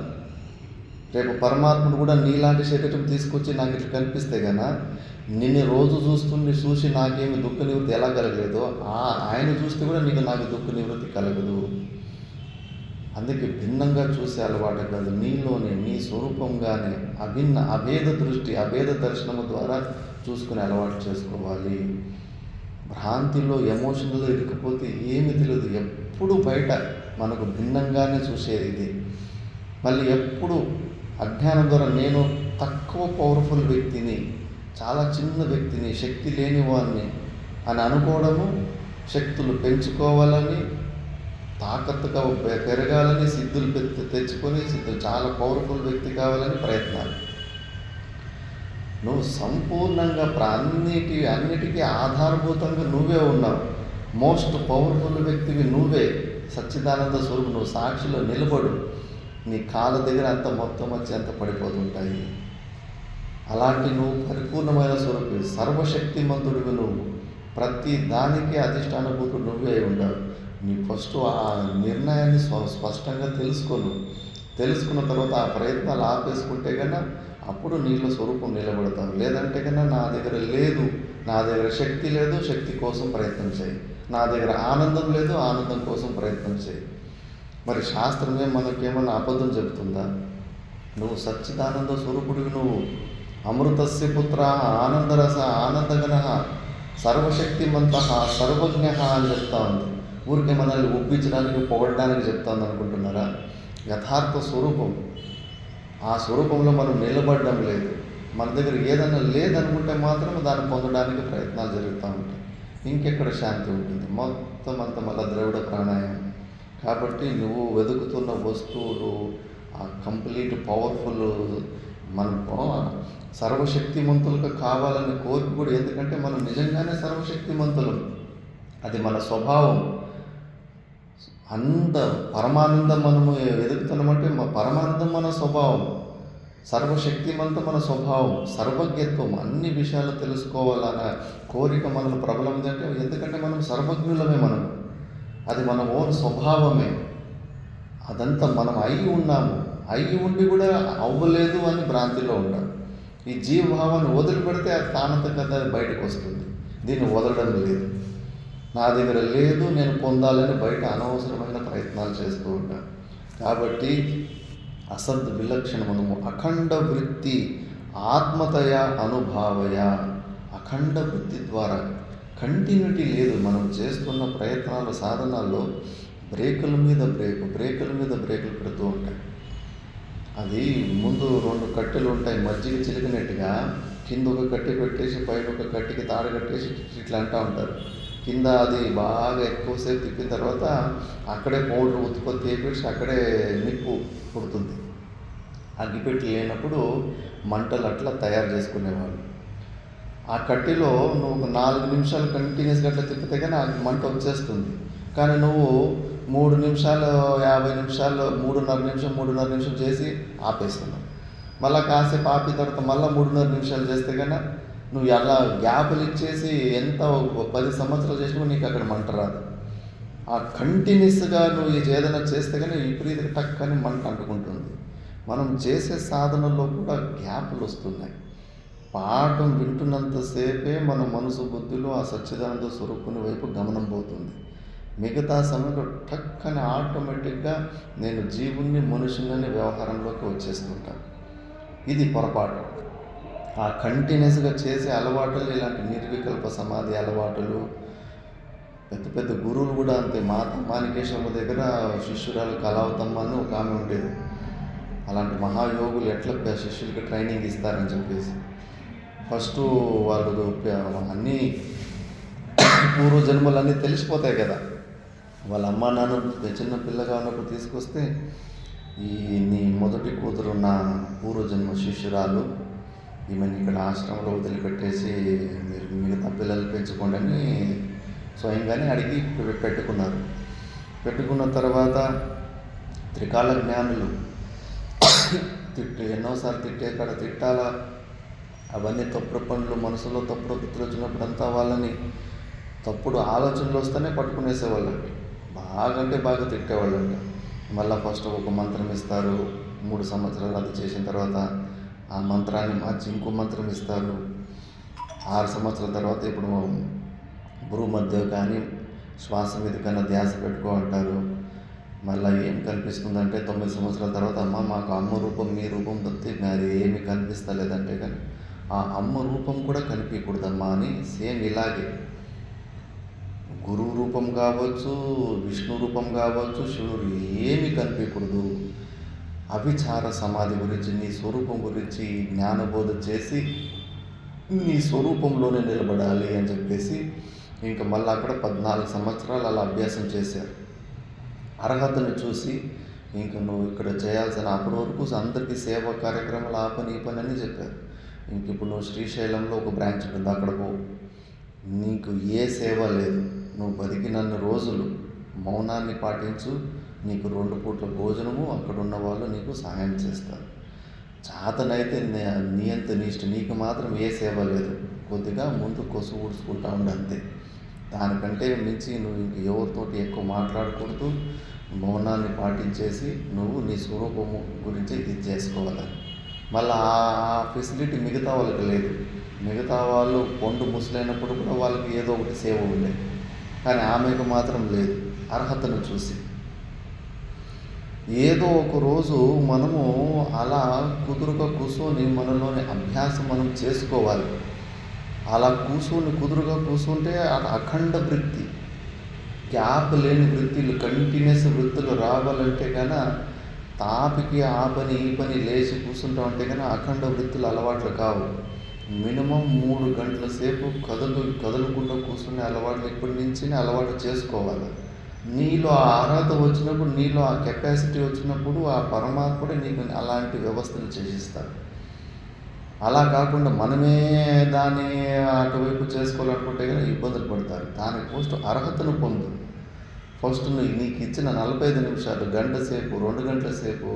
రేపు పరమాత్ముడు కూడా నీలాంటి శరీరం తీసుకొచ్చి నాకు ఇట్లా కనిపిస్తే కన్నా నిన్ను రోజు చూసి నాకేమి దుఃఖ నివృత్తి ఎలా కలగలేదో ఆయన చూస్తే కూడా నాకు దుఃఖ నివృత్తి కలగదు. అందుకే భిన్నంగా చూసే అలవాటు కాదు, నీలోనే నీ స్వరూపంగానే అభేద దృష్టి, అభేద దర్శనము ద్వారా చూసుకునే అలవాటు చేసుకోవాలి. భ్రాంతిలో ఎమోషనల్లో ఇరుక్కుపోతే ఏమి తెలియదు. ఎప్పుడు బయట మనకు భిన్నంగానే చూసేది ఇది. మళ్ళీ ఎప్పుడు అజ్ఞానం ద్వారా నేను తక్కువ పవర్ఫుల్ వ్యక్తిని, చాలా చిన్న వ్యక్తిని, శక్తి లేని వాడిని అని అనుకోవడము, శక్తులు పెంచుకోవాలని, తాకత్తుగా పెరగాలని, సిద్ధులు తెచ్చుకొని చాలా పవర్ఫుల్ వ్యక్తి కావాలని ప్రయత్నాలు. నువ్వు సంపూర్ణంగా అన్నిటికీ ఆధారభూతంగా నువ్వే ఉన్నావు. మోస్ట్ పవర్ఫుల్ వ్యక్తివి నువ్వే. సచ్చిదానంద స్వరూపు నువ్వు సాక్షిలో నిలబడు. నీ కాళ్ళ దగ్గర అంత మొత్తం వచ్చి అంత పడిపోతుంటాయి. అలాంటి నువ్వు పరిపూర్ణమైన స్వరూపి, సర్వశక్తిమంతుడివి నువ్వు. ప్రతి దానికి అధిష్టానభూతుడు నువ్వే అయి ఉంటావు. నీ ఫస్ట్ ఆ నిర్ణయాన్ని స్పష్టంగా తెలుసుకున్న తర్వాత ఆ ప్రయత్నాలు ఆపేసుకుంటే కన్నా అప్పుడు నీలో స్వరూపం నిలబడతావు. లేదంటే కన్నా నా దగ్గర లేదు, నా దగ్గర శక్తి లేదు, శక్తి కోసం ప్రయత్నం చేయి. నా దగ్గర ఆనందం లేదు, ఆనందం కోసం ప్రయత్నం చేయి. మరి శాస్త్రమే మనకేమన్నా అబద్ధం చెబుతుందా? నువ్వు సచ్చిదానంద స్వరూపుడివి, నువ్వు అమృతస్య పుత్ర, ఆనందరస, ఆనందగణ, సర్వశక్తిమంత, సర్వజ్ఞ అని చెప్తా ఉంది. ఊరికే మనల్ని ఒప్పించడానికి, పొగడడానికి చెప్తాను అనుకుంటున్నారా? యథార్థ స్వరూపం, ఆ స్వరూపంలో మనం నిలబడడం లేదు. మన దగ్గర ఏదైనా లేదనుకుంటే మాత్రం దాన్ని పొందడానికి ప్రయత్నాలు జరుగుతూ ఉంటాయి. ఇంకెక్కడ శాంతి ఉంటుంది? మొత్తం అంతా మళ్ళీ ద్రవిడ ప్రాణాయామం. కాబట్టి నువ్వు వెతుకుతున్న వస్తువులు ఆ కంప్లీట్ పవర్ఫుల్, మనకు సర్వశక్తిమంతులుగా కావాలని కోరిక కూడా. ఎందుకంటే మనం నిజంగానే సర్వశక్తిమంతులు, అది మన స్వభావం. పరమానందం మనము వెతుకుతున్నామంటే పరమానందం మన స్వభావం, సర్వశక్తిమంతం మన స్వభావం, సర్వజ్ఞత్వం, అన్ని విషయాలు తెలుసుకోవాలన్న కోరిక మనలో ప్రబలమైంది. అంటే ఎందుకంటే మనం సర్వజ్ఞులమే, అది మన ఓన్ స్వభావమే. అదంతా మనం అయి ఉండి కూడా అవ్వలేదు అని భ్రాంతిలో ఉంటాం. ఈ జీవభావాన్ని వదిలిపెడితే అది తానంతగా బయటకు వస్తుంది. దీన్ని వదలడం లేదు. నా దగ్గర లేదు, నేను పొందాలని బయట అనవసరమైన ప్రయత్నాలు చేస్తూ ఉంటాను. కాబట్టి అసద్ విలక్షణము అఖండ వృత్తి ఆత్మతయ అనుభావయ. అఖండ వృత్తి ద్వారా కంటిన్యూటీ లేదు. మనం చేస్తున్న ప్రయత్నాలు, సాధనాల్లో బ్రేకుల మీద బ్రేకులు పెడుతూ ఉంటాయి. అది ముందు 2 కట్టెలు ఉంటాయి, మజ్జిగ చిలికినట్టుగా. కింద ఒక కట్టె పెట్టేసి పైన ఒక కట్టెకి తాడు కట్టేసి ఇట్లా అంటూ ఉంటారు. కింద అది బాగా ఎక్కువసేపు తిప్పిన తర్వాత అక్కడే పౌడర్ ఉత్పత్తి అయిపోయి అక్కడే నిప్పు పుడుతుంది. అగ్గిపెట్టి లేనప్పుడు మంటలు అట్లా తయారు చేసుకునేవాళ్ళు. ఆ కట్టెలో నువ్వు ఒక 4 నిమిషాలు కంటిన్యూస్గా అట్లా తిప్పితే కానీ ఆ మంట వచ్చేస్తుంది. కానీ నువ్వు 3 నిమిషాలు 50 నిమిషాలు 3.5 నిమిషం చేసి ఆపేస్తున్నావు. మళ్ళీ కాసేపు ఆపిన తర్వాత మళ్ళీ 3.5 నిమిషాలు చేస్తే కన్నా నువ్వు అలా గ్యాపులు ఇచ్చేసి ఎంత 10 సంవత్సరాలు చేసినా నీకు అక్కడ మంట రాదు. ఆ కంటిన్యూస్గా నువ్వు ఏదైనా చేస్తే కానీ విపరీతంగా టక్కని మంట అంటుకుంటుంది. మనం చేసే సాధనలో కూడా గ్యాపులు వస్తున్నాయి. పాఠం వింటున్నంతసేపే మన మనసు బుద్ధిలో ఆ సచ్చిదానంద స్వరూపుని వైపు గమనం పోతుంది. మిగతా సమయంలో టక్కని ఆటోమేటిక్గా నేను జీవుణ్ణి, మనుషులని వ్యవహారంలోకి వచ్చేస్తుంటాను. ఇది పొరపాటు. ఆ కంటిన్యూస్గా చేసే అలవాటులు, ఇలాంటి నిర్వికల్ప సమాధి అలవాటులు, పెద్ద గురువులు కూడా అంతే. మాణికేశ్వరమ్మ దగ్గర శిష్యురాలు కళావతమ్మ అని ఒక ఆమె ఉండేది. అలాంటి మహాయోగులు ఎట్లా శిష్యులకి ట్రైనింగ్ ఇస్తారని చెప్పేసి ఫస్ట్ వాళ్ళు అన్నీ పూర్వజన్మలన్నీ తెలిసిపోతాయి కదా. వాళ్ళ అమ్మ నాన్న చిన్న పిల్లగా ఉన్నప్పుడు తీసుకొస్తే, నీ మొదటి కూతురు నా పూర్వజన్మ శిష్యురాలు, ఈమెను ఇక్కడ ఆశ్రమంలో వదిలిపెట్టేసి మీరు మిగతా పిల్లలు పెంచుకోండి అని స్వయంగానే అడిగి పెట్టుకున్న తర్వాత త్రికాల జ్ఞానులు ఎన్నోసార్లు కాడ తిట్టాలా. అవన్నీ తప్పుడు పనులు, మనసులో తప్పుడు వృత్తులు వచ్చినప్పుడంతా వాళ్ళని తప్పుడు ఆలోచనలు వస్తేనే పట్టుకునేసేవాళ్ళంట. బాగా తిట్టేవాళ్ళంట. మళ్ళీ ఫస్ట్ ఒక మంత్రం ఇస్తారు. 3 సంవత్సరాలు అది చేసిన తర్వాత ఆ మంత్రాన్ని మార్చి ఇంకో మంత్రం ఇస్తారు. 6 సంవత్సరాల తర్వాత ఇప్పుడు భ్రూ మధ్య కానీ శ్వాస మీద కన్నా ధ్యాస పెట్టుకో అంటారు. మళ్ళీ ఏం కనిపిస్తుందంటే 9 సంవత్సరాల తర్వాత మాకు అమ్మ రూపం, మీ రూపం తప్పితే మరి ఏమి కనిపిస్తలేదంటే కానీ ఆ అమ్మ రూపం కూడా కనిపించకూడదమ్మా అని సేమ్ ఇలాగే గురువు రూపం కావచ్చు, విష్ణు రూపం కావచ్చు, శివుడు ఏమి కనిపించకూడదు. అవిచార సమాధి గురించి, నీ స్వరూపం గురించి జ్ఞానబోధ చేసి నీ స్వరూపంలోనే నిలబడాలి అని చెప్పేసి ఇంకా మళ్ళీ అక్కడ 14 సంవత్సరాలు అలా అభ్యాసం చేశారు. అర్హతను చూసి ఇంకా నువ్వు ఇక్కడ చేయాల్సిన అప్పటి వరకు అందరికీ సేవా కార్యక్రమాలు ఆ పని ఈ పని అని చెప్పారు. ఇంక ఇప్పుడు నువ్వు శ్రీశైలంలో ఒక బ్రాంచ్ ఉంటుంది, అక్కడ పో. నీకు ఏ సేవ లేదు, నువ్వు బతికినన్ని రోజులు మౌనాన్ని పాటించు, నీకు 2 పూట్ల భోజనము అక్కడ ఉన్న వాళ్ళు నీకు సహాయం చేస్తారు. చేతనైతే నీ అంత నీ ఇష్టం, నీకు మాత్రం ఏ సేవ లేదు, కొద్దిగా ముందు కొసు ఊడ్చుకుంటా ఉండు అంతే. దానికంటే మించి నువ్వు ఇంక ఎవరితోటి ఎక్కువ మాట్లాడకూడదు, మౌనాన్ని పాటించేసి నువ్వు నీ స్వరూపము గురించి ఇది చేసుకోవాలి. మళ్ళీ ఆ ఫెసిలిటీ మిగతా వాళ్ళకి లేదు. మిగతా వాళ్ళు పొండు ముసలైనప్పుడు కూడా వాళ్ళకి ఏదో ఒకటి సేవ ఉండే, కానీ ఆమెకు మాత్రం లేదు. అర్హతను చూసి ఏదో ఒక రోజు మనము అలా కుదురుగా కూర్చొని మనలోని అభ్యాసం మనం చేసుకోవాలి. అలా కుదురుగా కూర్చుంటే అఖండ వృత్తి, గ్యాప్ లేని వృత్తులు, కంటిన్యూస్ వృత్తులు రావాలంటే కన్నా తాపికి ఆ పని ఈ పని లేచి కూర్చుంటామంటే కానీ అఖండ వృత్తులు అలవాట్లు కావు. మినిమం 3 గంటల సేపు కదలకుండా కూర్చునే అలవాట్లు ఇప్పటి నుంచి అలవాటు చేసుకోవాలి. నీలో ఆ అర్హత వచ్చినప్పుడు, నీలో ఆ కెపాసిటీ వచ్చినప్పుడు ఆ పరమాత్ముడే నీకు అలాంటి వ్యవస్థను చేసిస్తాడు. అలా కాకుండా మనమే దాన్ని అటువైపు చేసుకోవాలనుకుంటే కానీ ఇబ్బందులు పడతారు. దానికి ఫస్ట్ అర్హతను పొందు. ఫస్ట్ నీకు ఇచ్చిన 45 నిమిషాలు, గంట సేపు, 2 గంటల సేపు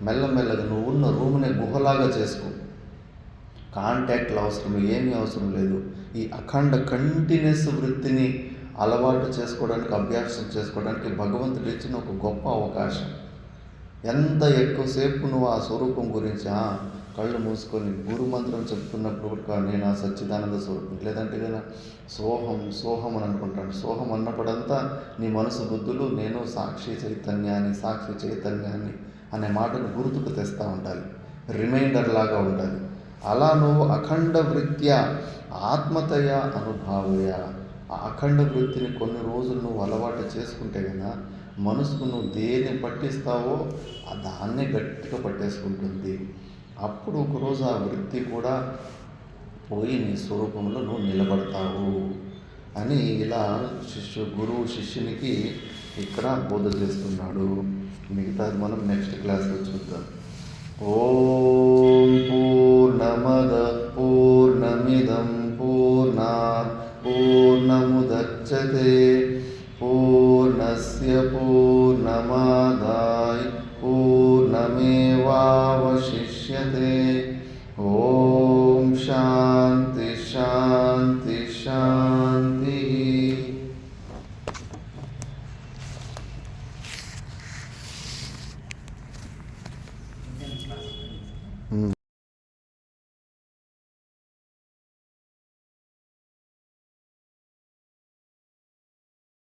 మెల్లమెల్లగా నువ్వు ఉన్న రూమ్ని గుహలాగా చేసుకో. కాంటాక్ట్లు అవసరం, ఏమీ అవసరం లేదు. ఈ అఖండ కంటిన్యూస్ వృత్తిని అలవాటు చేసుకోవడానికి, అభ్యాసం చేసుకోవడానికి భగవంతుడు ఇచ్చిన ఒక గొప్ప అవకాశం. ఎంత ఎక్కువసేపు నువ్వు ఆ స్వరూపం గురించి కళ్ళు మూసుకొని గురు మంత్రం చెప్తున్నప్పుడు కూడా నేను ఆ సచ్చిదానంద స్వరూపం, లేదంటే కదా సోహం అని అనుకుంటాను. సోహం అన్నప్పుడంతా నీ మనసు బుద్ధులు నేను సాక్షి చైతన్యాన్ని అనే మాటను గుర్తుకు తెస్తూ ఉండాలి, రిమైండర్ లాగా ఉండాలి. అలా నువ్వు అఖండ వృత్య ఆత్మతయ అనుభావయ, ఆ అఖండ వృత్తిని కొన్ని రోజులు నువ్వు అలవాటు చేసుకుంటే కదా మనసుకు నువ్వు దేన్ని పట్టిస్తావో దాన్నే గట్టిగా పట్టేసుకుంటుంది. అప్పుడు ఒకరోజు ఆ వృత్తి కూడా పోయి నీ స్వరూపంలో నువ్వు నిలబడతావు అని ఇలా గురువు శిష్యునికి ఇక్కడ బోధ చేస్తున్నాడు. మిగతాది మనం నెక్స్ట్ క్లాస్లో చూద్దాం. ఓం పూర్ణమద పూర్ణమిదం పూర్ణాత్ పూర్ణముదచ్యతే పూర్ణస్య పూర్ణమాదాయ పూర్ణమేవావశిష్యతే.